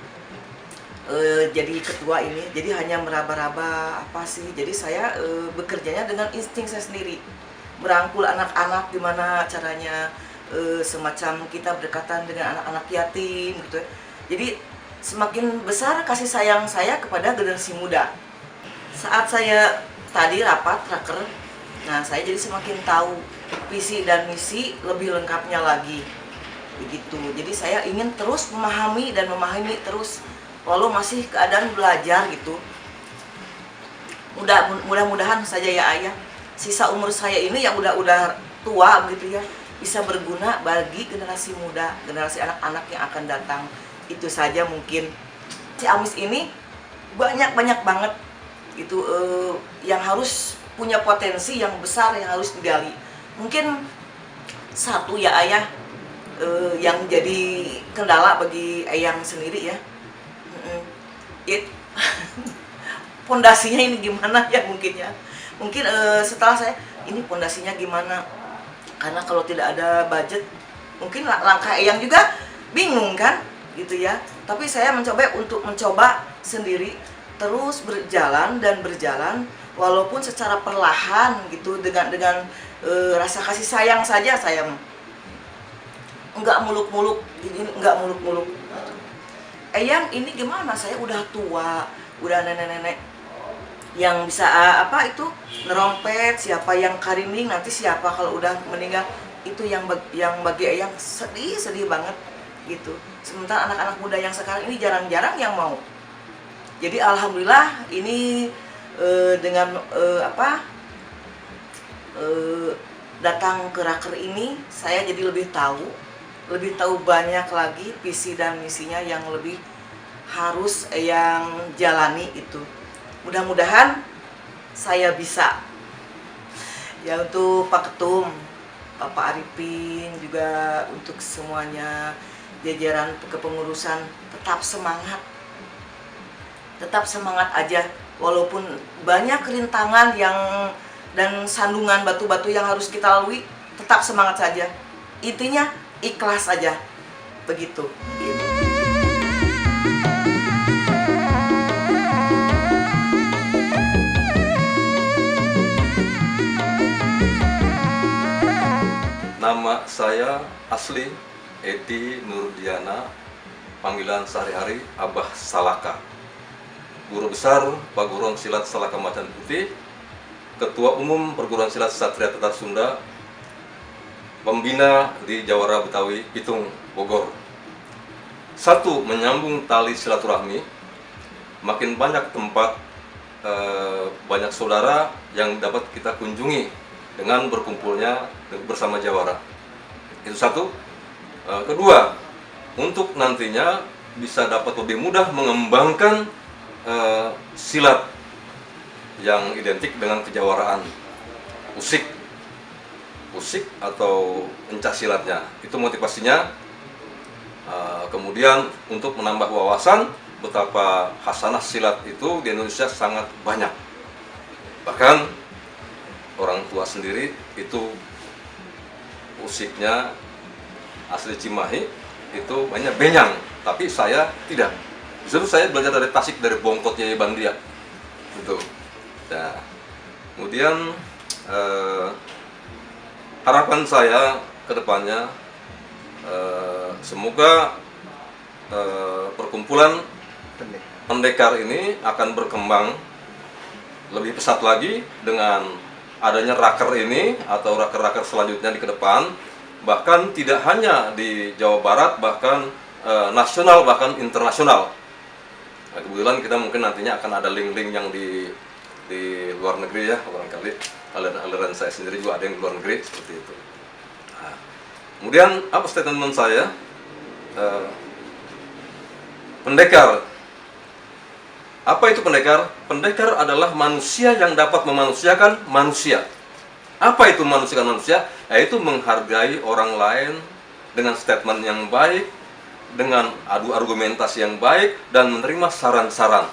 jadi ketua ini, jadi hanya meraba-raba apa sih. Jadi saya bekerjanya dengan insting saya sendiri, merangkul anak-anak gimana caranya, semacam kita berdekatan dengan anak-anak yatim gitu. Jadi semakin besar kasih sayang saya kepada generasi muda. Saat saya tadi rapat raker, nah saya jadi semakin tahu visi dan misi lebih lengkapnya lagi begitu. Jadi saya ingin terus memahami terus, walau masih keadaan belajar gitu. Mudah-mudahan saja ya Ayah, sisa umur saya ini yang udah tua begitu ya, bisa berguna bagi generasi muda, generasi anak-anak yang akan datang. Itu saja mungkin. Ciamis ini banyak banget itu yang harus punya potensi yang besar yang harus digali. Mungkin satu ya Ayah, yang jadi kendala bagi Eyang sendiri ya, pondasinya ini gimana ya mungkin ya. Mungkin setelah saya ini pondasinya gimana, karena kalau tidak ada budget mungkin langkah Eyang juga bingung kan gitu ya. Tapi saya mencoba sendiri, terus berjalan walaupun secara perlahan gitu, dengan rasa kasih sayang saja. Saya enggak muluk-muluk. Eyang ini gimana, saya udah tua, udah nenek-nenek yang bisa nerompet, siapa yang karining, nanti siapa kalau udah meninggal. Itu yang bagi Eyang sedih banget gitu. Sementara anak-anak muda yang sekarang ini jarang-jarang yang mau. Jadi alhamdulillah ini dengan datang ke raker ini, saya jadi lebih tahu banyak lagi visi dan misinya yang lebih harus yang jalani itu. Mudah-mudahan saya bisa ya. Untuk Pak Ketum, Bapak Arifin, juga untuk semuanya jajaran kepengurusan, tetap semangat aja, walaupun banyak rintangan dan sandungan batu-batu yang harus kita lalui, tetap semangat saja. Intinya ikhlas aja begitu. Nama saya asli Edi Nurdiana, panggilan sehari-hari Abah Salaka. Guru besar Paguron Silat Salaka Macan Putih, Ketua Umum Perguruan Silat Satria Tatar Sunda, pembina di Jawara Betawi Pitung, Bogor. Satu, menyambung tali silaturahmi, makin banyak tempat, banyak saudara yang dapat kita kunjungi dengan berkumpulnya bersama Jawara. Itu satu. Kedua, untuk nantinya bisa dapat lebih mudah mengembangkan silat yang identik dengan kejawaraan, usik atau pencak silatnya. Itu motivasinya. Kemudian untuk menambah wawasan betapa hasanah silat itu di Indonesia sangat banyak. Bahkan orang tua sendiri itu musiknya asli Cimahi itu banyak benyang, tapi saya tidak. Justru saya belajar dari Tasik, dari Bongkot Yai Bandia gitu. Nah, kemudian harapan saya ke depannya semoga perkumpulan pendekar ini akan berkembang lebih pesat lagi dengan adanya raker ini atau raker-raker selanjutnya di ke depan, bahkan tidak hanya di Jawa Barat, bahkan nasional, bahkan internasional. Nah, kebetulan kita mungkin nantinya akan ada link-link yang di luar negeri ya, barangkali aliran saya sendiri juga ada yang di luar negeri seperti itu. Nah, kemudian apa statement saya? Pendekar. Apa itu pendekar? Pendekar adalah manusia yang dapat memanusiakan manusia. Apa itu manusiakan manusia? Yaitu menghargai orang lain dengan statement yang baik, dengan adu argumentasi yang baik, dan menerima saran-saran.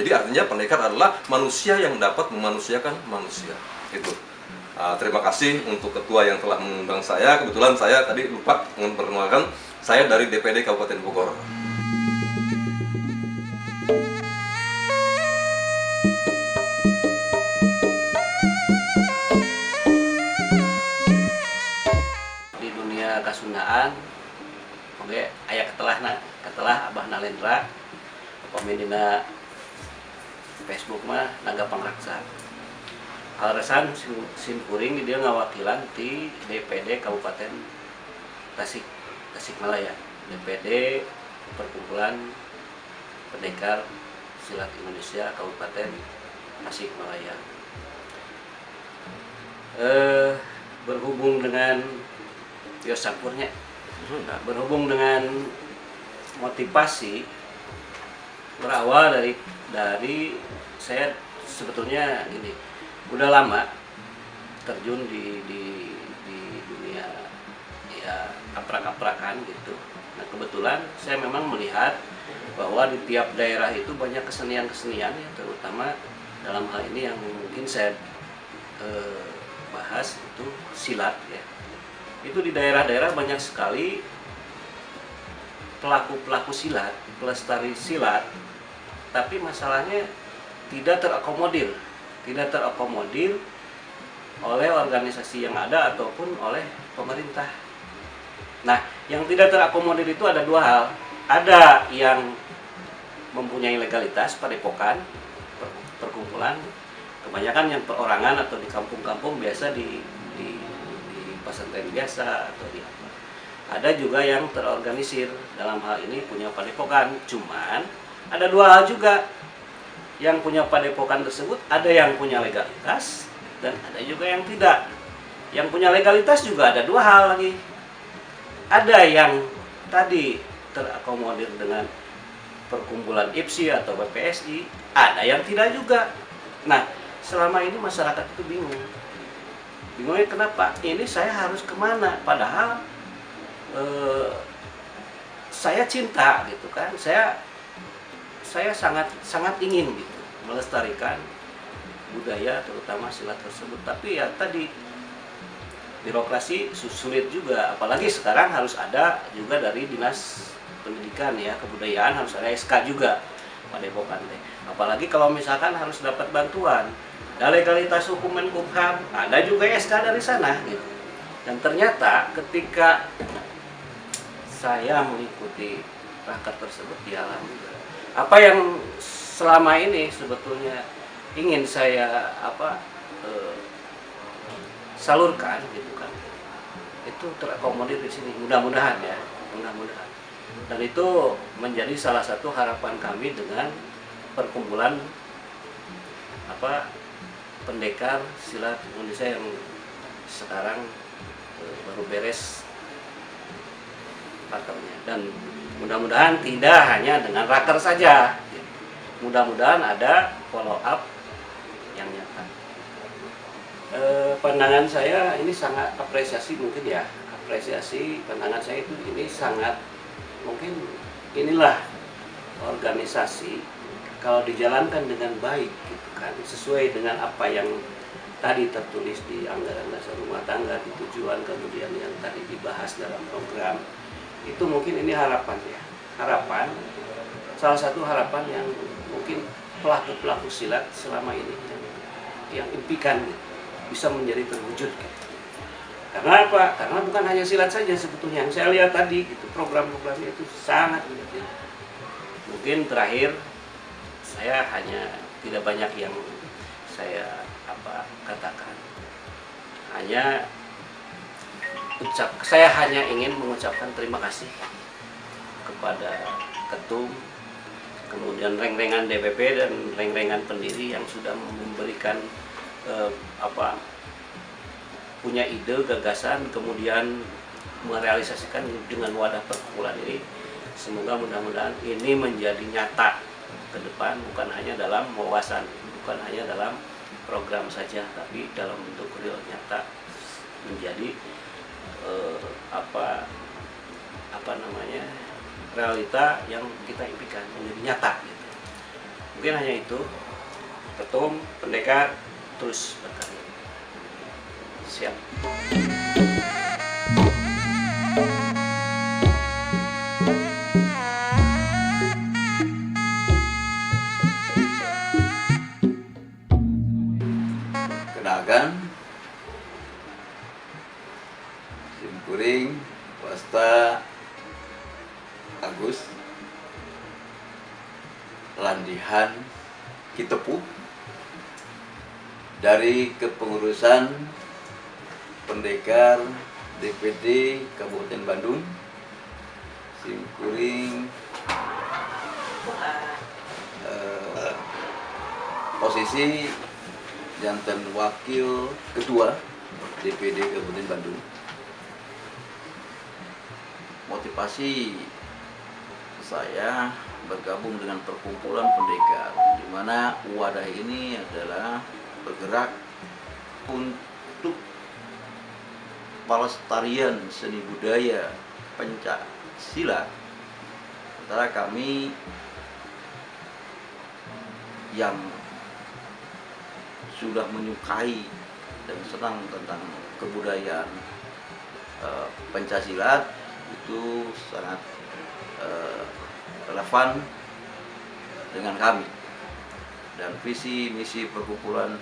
Jadi artinya pendekar adalah manusia yang dapat memanusiakan manusia. Itu. Terima kasih untuk ketua yang telah mengundang saya. Kebetulan saya tadi lupa memperkenalkan, saya dari DPD Kabupaten Bogor. Kasundaan, oke, ayah ketelah Abah Nalendra, pemindina Facebook mah Naga Pangraksa. Halesan simkuring dia ngawakilan di DPD Kabupaten Tasikmalaya, DPD Perkumpulan Pendekar Silat Indonesia Kabupaten Tasikmalaya. Berhubung dengan Sampurnya, berhubung dengan motivasi berawal dari saya sebetulnya gini, udah lama terjun di dunia ya aprak-aprakan gitu. Nah kebetulan saya memang melihat bahwa di tiap daerah itu banyak kesenian-kesenian ya, terutama dalam hal ini yang mungkin saya bahas itu silat ya. Itu di daerah-daerah banyak sekali pelaku-pelaku silat, pelestari silat, tapi masalahnya tidak terakomodir oleh organisasi yang ada ataupun oleh pemerintah. Nah, yang tidak terakomodir itu ada dua hal. Ada yang mempunyai legalitas, padepokan, perkumpulan, kebanyakan yang perorangan atau di kampung-kampung biasa di pesantren biasa atau di apa. Ada juga yang terorganisir dalam hal ini punya padepokan. Cuman ada dua hal juga. Yang punya padepokan tersebut ada yang punya legalitas dan ada juga yang tidak. Yang punya legalitas juga ada dua hal lagi. Ada yang tadi terakomodir dengan perkumpulan IPSI atau BPSI, ada yang tidak juga. Nah, selama ini masyarakat itu bingung. Bingungnya kenapa? Ini saya harus kemana? Padahal saya cinta gitu kan. Saya sangat ingin gitu melestarikan budaya terutama silat tersebut. Tapi ya tadi birokrasi sulit juga. Apalagi sekarang harus ada juga dari Dinas Pendidikan ya, Kebudayaan harus ada SK juga padepokan teh. Apalagi kalau misalkan harus dapat bantuan. Ada legalitas hukum Menkumham, ada juga SK dari sana gitu. Dan ternyata ketika saya mengikuti raker tersebut di alam, apa yang selama ini sebetulnya ingin saya salurkan gitu kan, itu terakomodir di sini. Mudah-mudahan ya, mudah-mudahan. Dan itu menjadi salah satu harapan kami dengan perkumpulan pendekar silat Indonesia yang sekarang baru beres rakernya. Dan mudah-mudahan tidak hanya dengan raker saja, mudah-mudahan ada follow up yang nyata. Pandangan saya ini sangat apresiasi mungkin ya, apresiasi pandangan saya itu ini sangat mungkin inilah organisasi kalau dijalankan dengan baik gitu kan, sesuai dengan apa yang tadi tertulis di anggaran dasar rumah tangga, di tujuan, kemudian yang tadi dibahas dalam program, itu mungkin ini harapan ya. Harapan, salah satu harapan yang mungkin pelaku-pelaku silat selama ini yang impikan gitu, bisa menjadi terwujud gitu. Karena apa? Karena bukan hanya silat saja sebetulnya yang saya lihat tadi gitu, program-programnya itu sangat gitu. Mungkin terakhir saya hanya tidak banyak yang saya katakan, saya hanya ingin mengucapkan terima kasih kepada ketum, kemudian reng-rengan DPP dan reng-rengan pendiri yang sudah memberikan punya ide, gagasan, kemudian merealisasikan dengan wadah perkumpulan ini. Semoga mudah-mudahan ini menjadi nyata ke depan, bukan hanya dalam wawasan, bukan hanya dalam program saja, tapi dalam bentuk real nyata, menjadi realita yang kita impikan, menjadi nyata gitu. Mungkin hanya itu. Ketum, pendekar, terus berkarya. Siap. Kenalkan, Simkuring Wasta Agus Landihan Kitepu dari Kepengurusan Pendekar DPD Kabupaten Bandung. Simkuring posisi jantan wakil ketua DPD Kabupaten Bandung. Motivasi saya bergabung dengan perkumpulan pendekar, di mana wadah ini adalah bergerak untuk pelestarian seni budaya pencak silat. Sementara kami yang sudah menyukai dan senang tentang kebudayaan pencaksilat itu sangat relevan dengan kami, dan visi misi perkumpulan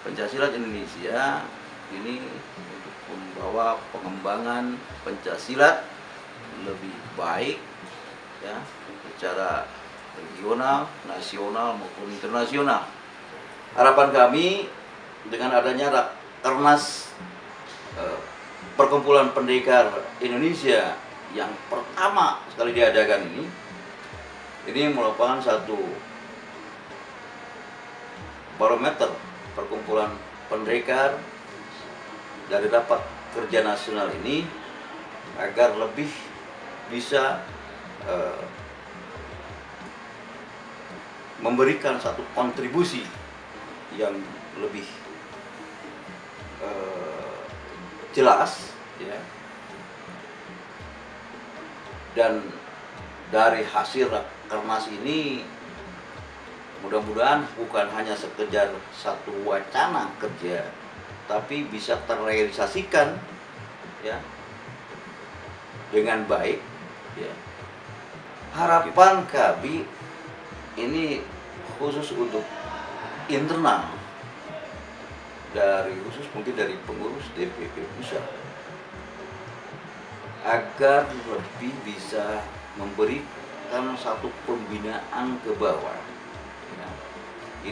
pencaksilat Indonesia ini untuk membawa pengembangan pencaksilat lebih baik ya, secara regional, nasional maupun internasional. Harapan kami dengan adanya Rakernas Perkumpulan Pendekar Indonesia yang pertama sekali diadakan ini merupakan satu barometer perkumpulan pendekar dari rapat kerja nasional ini agar lebih bisa memberikan satu kontribusi yang lebih jelas ya, dan dari hasil Rakernas ini mudah-mudahan bukan hanya sekedar satu wacana kerja, tapi bisa terrealisasikan ya dengan baik ya. Harapan kami ini khusus untuk internal, khusus mungkin dari pengurus DPP pusat, agar lebih bisa memberikan satu pembinaan ke bawah ya.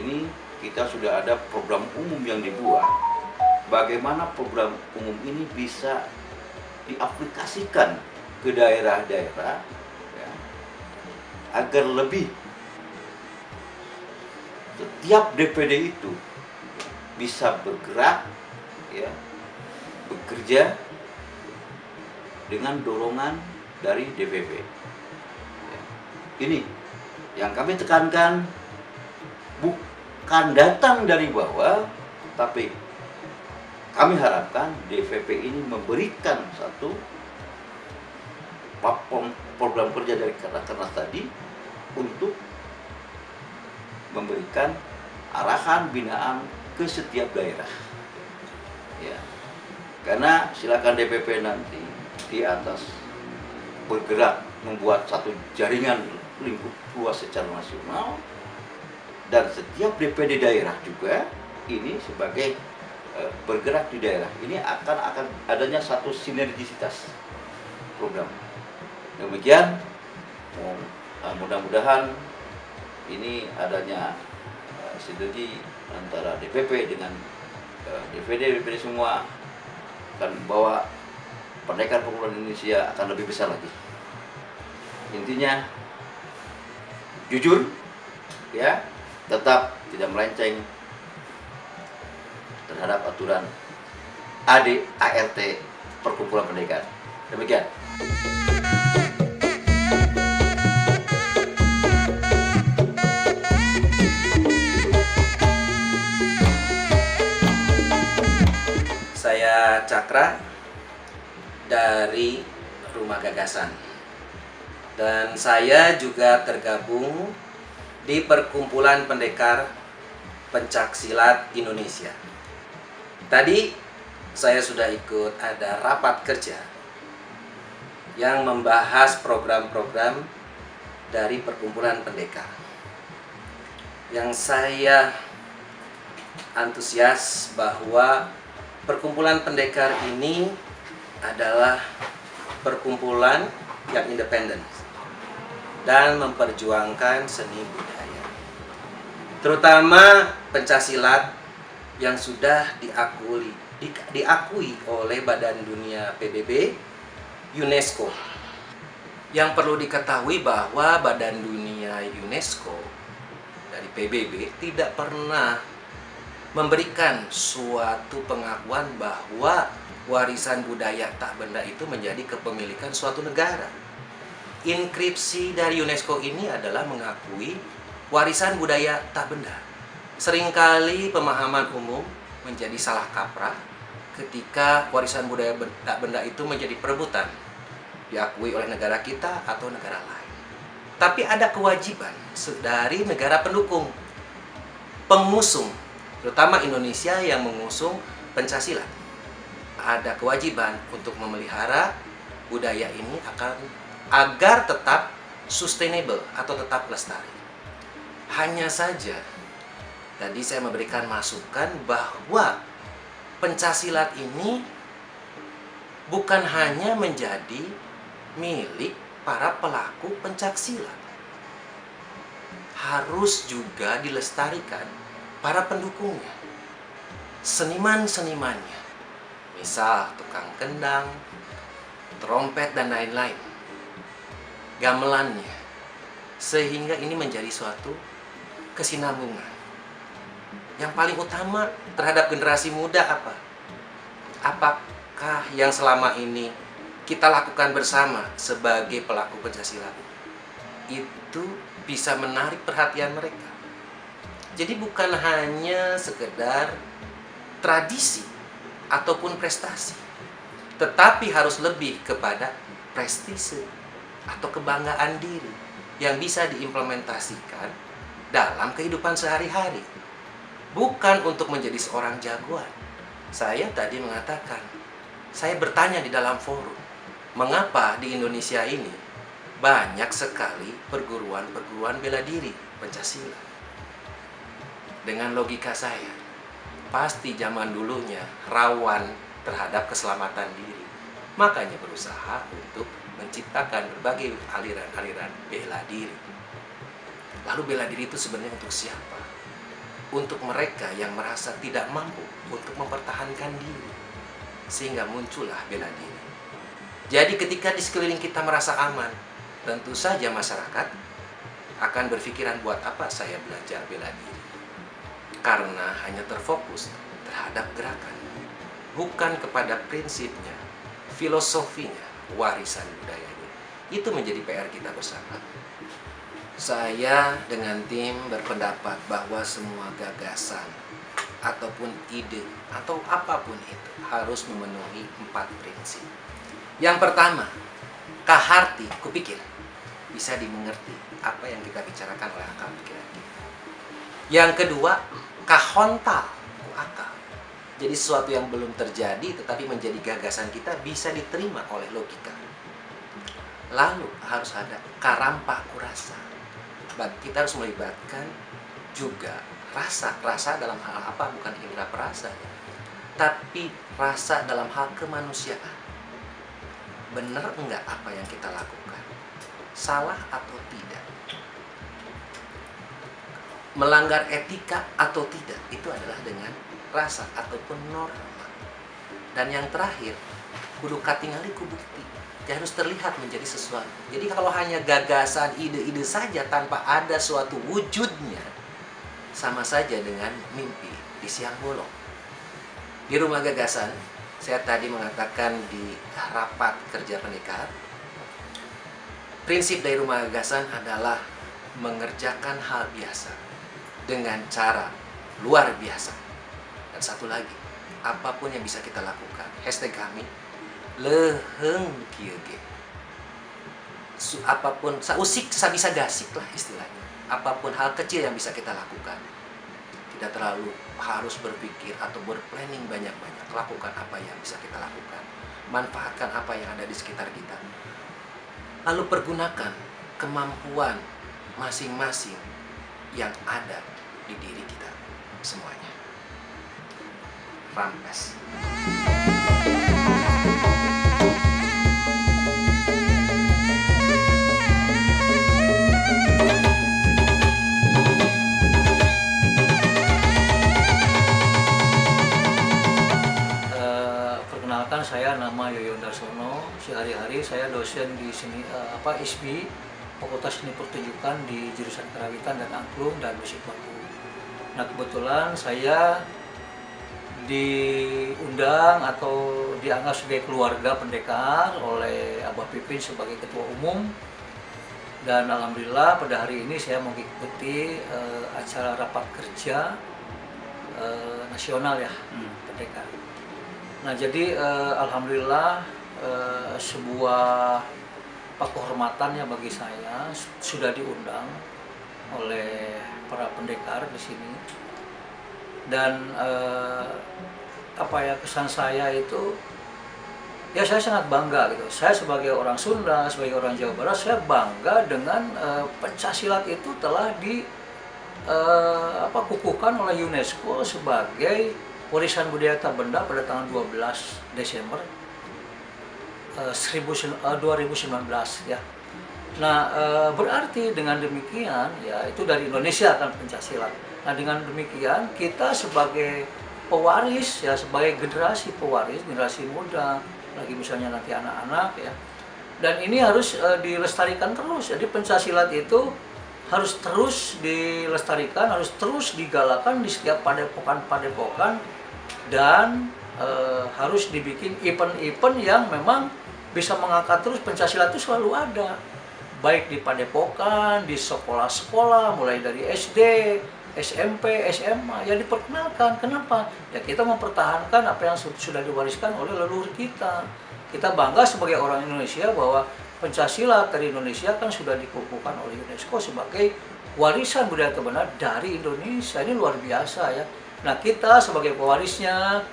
Ini kita sudah ada program umum yang dibuat, bagaimana program umum ini bisa diaplikasikan ke daerah-daerah ya, agar lebih setiap DPD itu bisa bergerak ya, bekerja dengan dorongan dari DPP ya. Ini yang kami tekankan, bukan datang dari bawah, tapi kami harapkan DPP ini memberikan satu program kerja dari Rakernas tadi untuk memberikan arahan binaan ke setiap daerah. Ya. Karena silakan DPP nanti di atas bergerak membuat satu jaringan lingkup luas secara nasional, dan setiap DPD daerah juga ini sebagai bergerak di daerah ini akan adanya satu sinergisitas program. Demikian mudah-mudahan ini adanya sinergi antara DPP dengan DPD semua akan membawa Pendekar Perkumpulan Indonesia akan lebih besar lagi. Intinya jujur, ya, tetap tidak melenceng terhadap aturan ADART Perkumpulan Pendekar. Demikian. Saya Cakra dari Rumah Gagasan, dan saya juga tergabung di Perkumpulan Pendekar Pencaksilat Indonesia. Tadi saya sudah ikut ada rapat kerja yang membahas program-program dari Perkumpulan Pendekar. Yang saya antusias bahwa Perkumpulan Pendekar ini adalah perkumpulan yang independen dan memperjuangkan seni budaya, terutama pencaksilat yang sudah diakui oleh Badan Dunia PBB, UNESCO. Yang perlu diketahui bahwa Badan Dunia UNESCO dari PBB tidak pernah memberikan suatu pengakuan bahwa warisan budaya tak benda itu menjadi kepemilikan suatu negara. Inskripsi dari UNESCO ini adalah mengakui warisan budaya tak benda. Seringkali pemahaman umum menjadi salah kaprah ketika warisan budaya tak benda itu menjadi perebutan, diakui oleh negara kita atau negara lain. Tapi ada kewajiban dari negara pendukung, pengusung, terutama Indonesia yang mengusung pencaksilat. Ada kewajiban untuk memelihara budaya ini agar tetap sustainable atau tetap lestari. Hanya saja tadi saya memberikan masukan bahwa pencaksilat ini bukan hanya menjadi milik para pelaku pencaksilat, harus juga dilestarikan para pendukungnya, seniman-senimannya, misal tukang kendang, trompet dan lain-lain, gamelannya, sehingga ini menjadi suatu kesinambungan. Yang paling utama terhadap generasi muda apa? Apakah yang selama ini kita lakukan bersama sebagai pelaku pencaksilat itu bisa menarik perhatian mereka? Jadi bukan hanya sekedar tradisi ataupun prestasi, tetapi harus lebih kepada prestise atau kebanggaan diri yang bisa diimplementasikan dalam kehidupan sehari-hari. Bukan untuk menjadi seorang jagoan. Saya tadi mengatakan, saya bertanya di dalam forum, mengapa di Indonesia ini banyak sekali perguruan-perguruan bela diri pencaksilat? Dengan logika saya, pasti zaman dulunya rawan terhadap keselamatan diri. Makanya berusaha untuk menciptakan berbagai aliran-aliran bela diri. Lalu bela diri itu sebenarnya untuk siapa? Untuk mereka yang merasa tidak mampu untuk mempertahankan diri. Sehingga muncullah bela diri. Jadi ketika di sekeliling kita merasa aman, tentu saja masyarakat akan berpikiran buat apa saya belajar bela diri. Karena hanya terfokus terhadap gerakan, bukan kepada prinsipnya, filosofinya, warisan budayanya. Itu menjadi PR kita bersama. Saya dengan tim berpendapat bahwa semua gagasan ataupun ide atau apapun itu harus memenuhi 4 prinsip. Yang pertama, kaharti, kupikir, bisa dimengerti apa yang kita bicarakan oleh akal pikiran kita. Yang kedua, kahontal, akal. Jadi sesuatu yang belum terjadi tetapi menjadi gagasan kita bisa diterima oleh logika. Lalu harus ada karampa kurasa. Kita harus melibatkan juga rasa dalam hal apa? Bukan indera perasa ya. Tapi rasa dalam hal kemanusiaan. Benar enggak apa yang kita lakukan? Salah atau tidak? Melanggar etika atau tidak, itu adalah dengan rasa ataupun norma. Dan yang terakhir, kudu katingali ku bukti. Dia harus terlihat menjadi sesuatu. Jadi kalau hanya gagasan, ide-ide saja tanpa ada suatu wujudnya, sama saja dengan mimpi di siang bolong. Di rumah gagasan, saya tadi mengatakan di rapat kerja pendekar, prinsip dari rumah gagasan adalah mengerjakan hal biasa dengan cara luar biasa. Dan satu lagi, apapun yang bisa kita lakukan, hashtag kami, leheng kieu ge. Apapun, sausik, sabisa gasik lah istilahnya. Apapun hal kecil yang bisa kita lakukan. Tidak terlalu harus berpikir atau berplanning banyak-banyak. Lakukan apa yang bisa kita lakukan. Manfaatkan apa yang ada di sekitar kita. Lalu pergunakan kemampuan masing-masing yang ada di diri kita semuanya. Rampes. Perkenalkan, saya nama Yoyon Darsono. Sehari-hari saya dosen di sini ISBI, Fakultas Seni Pertunjukan di jurusan Karawitan dan Angklung dan Musik Baku. Nah, kebetulan saya diundang atau dianggap sebagai keluarga pendekar oleh Abah Pipin sebagai ketua umum, dan alhamdulillah pada hari ini saya mengikuti acara rapat kerja nasional ya pendekar. Nah, jadi alhamdulillah sebuah kehormatan ya bagi saya sudah diundang oleh para pendekar di sini. Dan kesan saya itu ya saya sangat bangga gitu. Saya sebagai orang Sunda, sebagai orang Jawa Barat, saya bangga dengan pencaksilat itu telah kukuhkan oleh UNESCO sebagai warisan budaya tak benda pada tanggal 12 Desember 2019 ya. Nah, berarti dengan demikian ya itu dari Indonesia kan pencaksilat. Nah, dengan demikian kita sebagai pewaris ya, sebagai generasi pewaris, generasi muda, lagi misalnya nanti anak-anak ya. Dan ini harus dilestarikan terus. Jadi pencaksilat itu harus terus dilestarikan, harus terus digalakan di setiap padepokan-padepokan, dan harus dibikin event-event yang memang bisa mengangkat terus pencaksilat itu selalu ada. Baik di padepokan, di sekolah-sekolah, mulai dari SD, SMP, SMA, ya diperkenalkan. Kenapa? Ya kita mempertahankan apa yang sudah diwariskan oleh leluhur kita. Kita bangga sebagai orang Indonesia bahwa pencaksilat dari Indonesia kan sudah dikukuhkan oleh UNESCO sebagai warisan budaya terbenda dari Indonesia. Ini luar biasa ya. Nah, kita sebagai pewarisnya,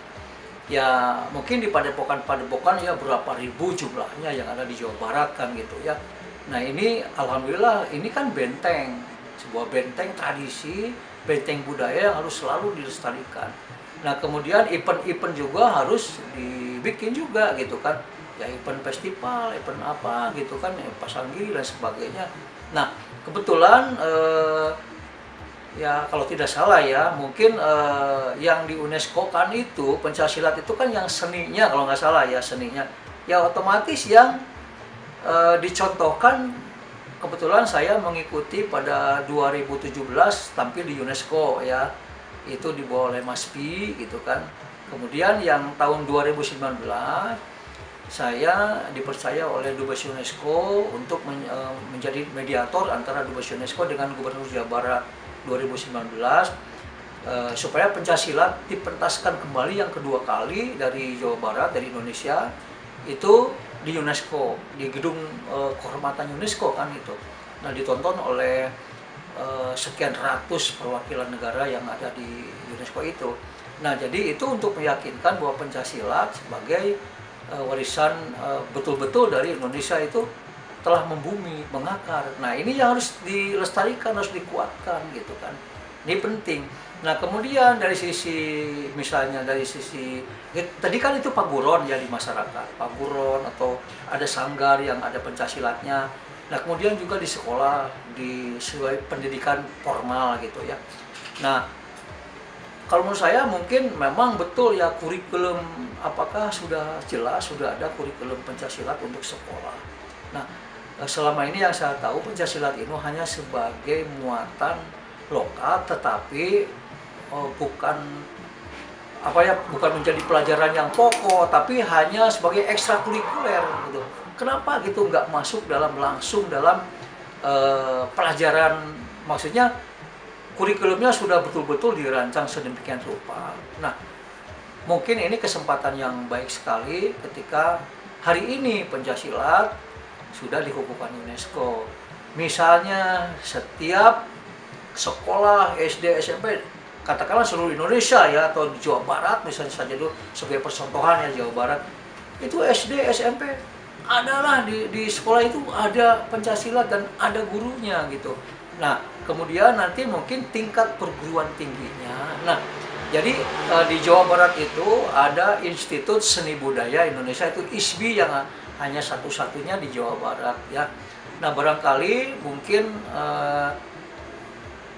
ya mungkin di padepokan-padepokan ya berapa ribu jumlahnya yang ada di Jawa Barat kan gitu ya. Nah, ini alhamdulillah ini kan benteng, sebuah benteng tradisi, benteng budaya yang harus selalu dilestarikan. Nah, kemudian event-event juga harus dibikin juga gitu kan. Ya event festival, event apa gitu kan, pasanggi dan sebagainya. Nah, kebetulan ya kalau tidak salah ya, mungkin yang di UNESCO kan itu pencaksilat itu kan yang seninya, kalau nggak salah ya seninya. Ya otomatis yang dicontohkan, kebetulan saya mengikuti pada 2017 tampil di UNESCO ya, itu dibawa oleh Mas Pi gitu kan. Kemudian yang tahun 2019 saya dipercaya oleh Dubes UNESCO untuk menjadi mediator antara Dubes UNESCO dengan Gubernur Jawa Barat 2019 supaya pencaksilat dipentaskan kembali yang kedua kali dari Jawa Barat, dari Indonesia itu di UNESCO, di gedung kehormatan UNESCO kan itu. Nah, ditonton oleh sekian ratus perwakilan negara yang ada di UNESCO itu. Nah, jadi itu untuk meyakinkan bahwa Pencaksilat sebagai warisan betul-betul dari Indonesia itu telah membumi, mengakar. Nah, ini yang harus dilestarikan, harus dikuatkan gitu kan. Ini penting. Nah, kemudian dari sisi misalnya dari sisi tadi kan itu paguron ya di masyarakat, paguron atau ada sanggar yang ada Pencaksilatnya. Nah, kemudian juga di sekolah, di sesuai pendidikan formal gitu ya. Nah, kalau menurut saya mungkin memang betul ya kurikulum apakah sudah jelas, sudah ada kurikulum Pencaksilat untuk sekolah. Nah, selama ini yang saya tahu Pencaksilat itu hanya sebagai muatan lokal, tetapi bukan menjadi pelajaran yang pokok, tapi hanya sebagai ekstrakurikuler gitu. Kenapa gitu nggak masuk langsung dalam pelajaran, maksudnya kurikulumnya sudah betul-betul dirancang sedemikian rupa. Nah, mungkin ini kesempatan yang baik sekali ketika hari ini Pencaksilat sudah dikukuhkan UNESCO. Misalnya setiap sekolah SD, SMP, katakanlah seluruh Indonesia ya, atau di Jawa Barat misalnya saja dulu sebagai percontohan ya, Jawa Barat itu SD, SMP adalah di sekolah itu ada Pencaksilat dan ada gurunya gitu. Nah, kemudian nanti mungkin tingkat perguruan tingginya. Nah, jadi di Jawa Barat itu ada Institut Seni Budaya Indonesia, itu ISBI yang hanya satu-satunya di Jawa Barat ya. Nah, barangkali mungkin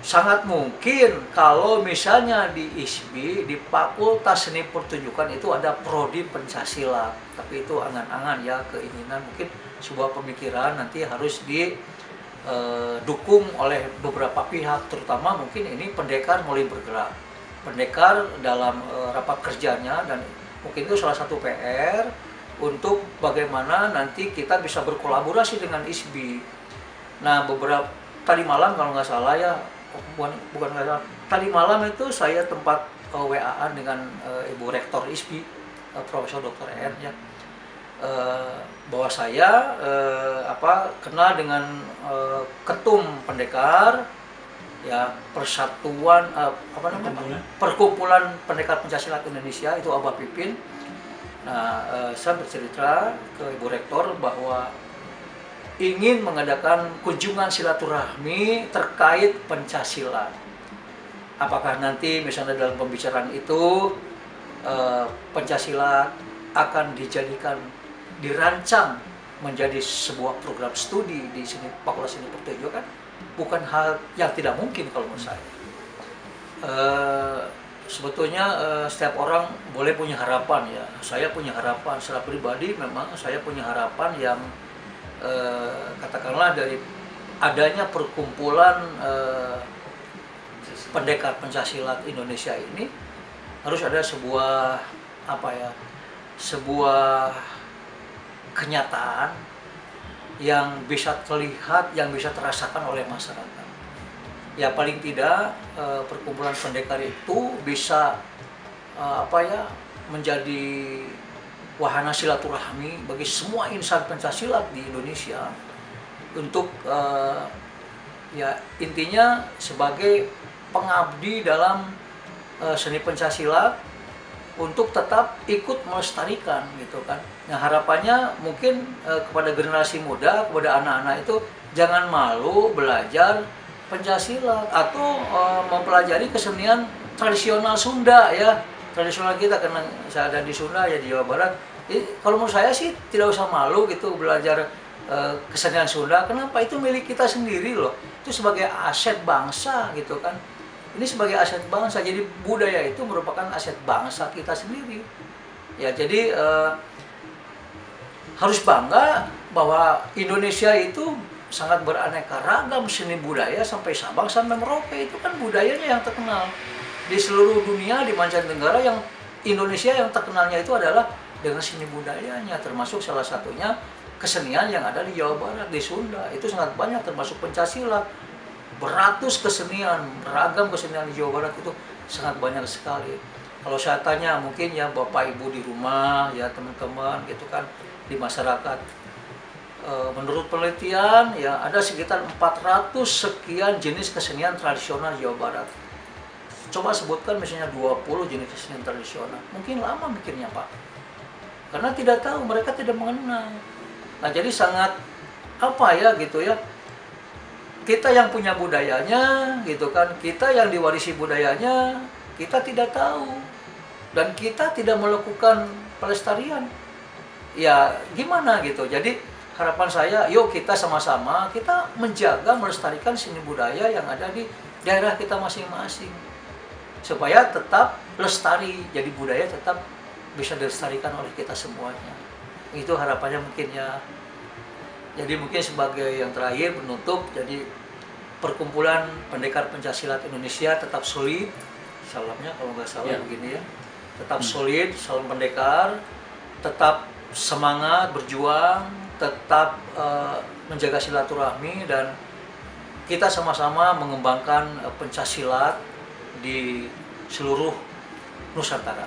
sangat mungkin kalau misalnya di ISBI, di Fakultas Seni Pertunjukan itu ada prodi Pencaksilat. Tapi itu angan-angan ya, keinginan, mungkin sebuah pemikiran nanti harus didukung oleh beberapa pihak, terutama mungkin ini pendekar mulai bergerak. Pendekar dalam rapat kerjanya, dan mungkin itu salah satu PR untuk bagaimana nanti kita bisa berkolaborasi dengan ISBI. Nah, beberapa tadi malam kalau nggak salah ya, bukan nggak salah, tadi malam itu saya tempat WA-an dengan Ibu Rektor ISBI, Profesor Dr. N ya, bahwa saya kenal dengan ketum pendekar ya, persatuan perkumpulan pendekar Pencaksilat Indonesia, itu Abah Pipin. Nah, saya bercerita ke Ibu Rektor bahwa ingin mengadakan kunjungan silaturahmi terkait Pencaksilat. Apakah nanti misalnya dalam pembicaraan itu Pencaksilat akan dirancang menjadi sebuah program studi di sini Fakultas Seni Pertunjukan, bukan hal yang tidak mungkin kalau menurut saya. Sebetulnya setiap orang boleh punya harapan ya. Saya punya harapan secara pribadi, memang saya punya harapan yang katakanlah dari adanya perkumpulan pendekar Pencaksilat Indonesia ini harus ada sebuah sebuah kenyataan yang bisa terlihat, yang bisa terasakan oleh masyarakat. Ya paling tidak perkumpulan pendekar itu bisa menjadi wahana silaturahmi bagi semua insan Pencaksilat di Indonesia untuk ya intinya sebagai pengabdi dalam seni Pencaksilat untuk tetap ikut melestarikan gitu kan. Nah, harapannya mungkin kepada generasi muda, kepada anak-anak itu jangan malu belajar Pencaksilat atau mempelajari kesenian tradisional Sunda ya, tradisional kita, karena saya ada di Sunda ya, di Jawa Barat. Kalau menurut saya sih tidak usah malu gitu belajar kesenian Sunda. Kenapa? Itu milik kita sendiri loh. Itu sebagai aset bangsa gitu kan. Ini sebagai aset bangsa. Jadi budaya itu merupakan aset bangsa kita sendiri. Ya, jadi harus bangga bahwa Indonesia itu sangat beraneka ragam seni budaya, sampai Sabang sampai Merauke itu kan budayanya yang terkenal di seluruh dunia, di mancanegara. Yang Indonesia yang terkenalnya itu adalah dengan seni budayanya, termasuk salah satunya kesenian yang ada di Jawa Barat, di Sunda itu sangat banyak, termasuk Pencaksilat. Beratus kesenian, beragam kesenian di Jawa Barat itu sangat banyak sekali. Kalau saya tanya mungkin ya Bapak Ibu di rumah ya, teman-teman gitu kan, di masyarakat, menurut penelitian ya ada sekitar 400 sekian jenis kesenian tradisional Jawa Barat. Coba sebutkan misalnya 20 jenis kesenian tradisional. Mungkin lama mikirnya Pak. Karena tidak tahu, mereka tidak mengenal. Nah jadi sangat apa ya gitu ya. Kita yang punya budayanya gitu kan, kita yang diwarisi budayanya, kita tidak tahu. Dan kita tidak melakukan pelestarian. Ya gimana gitu. Jadi harapan saya, yuk kita sama-sama kita menjaga, melestarikan seni budaya yang ada di daerah kita masing-masing. Supaya tetap lestari, jadi budaya tetap bisa dilestarikan oleh kita semuanya. Itu harapannya mungkin ya. Jadi mungkin sebagai yang terakhir penutup, jadi perkumpulan pendekar Pencaksilat Indonesia tetap solid, salamnya kalau nggak salah begini ya. Tetap solid, salam pendekar, tetap semangat berjuang, tetap menjaga silaturahmi, dan kita sama-sama mengembangkan pencaksilat di seluruh Nusantara.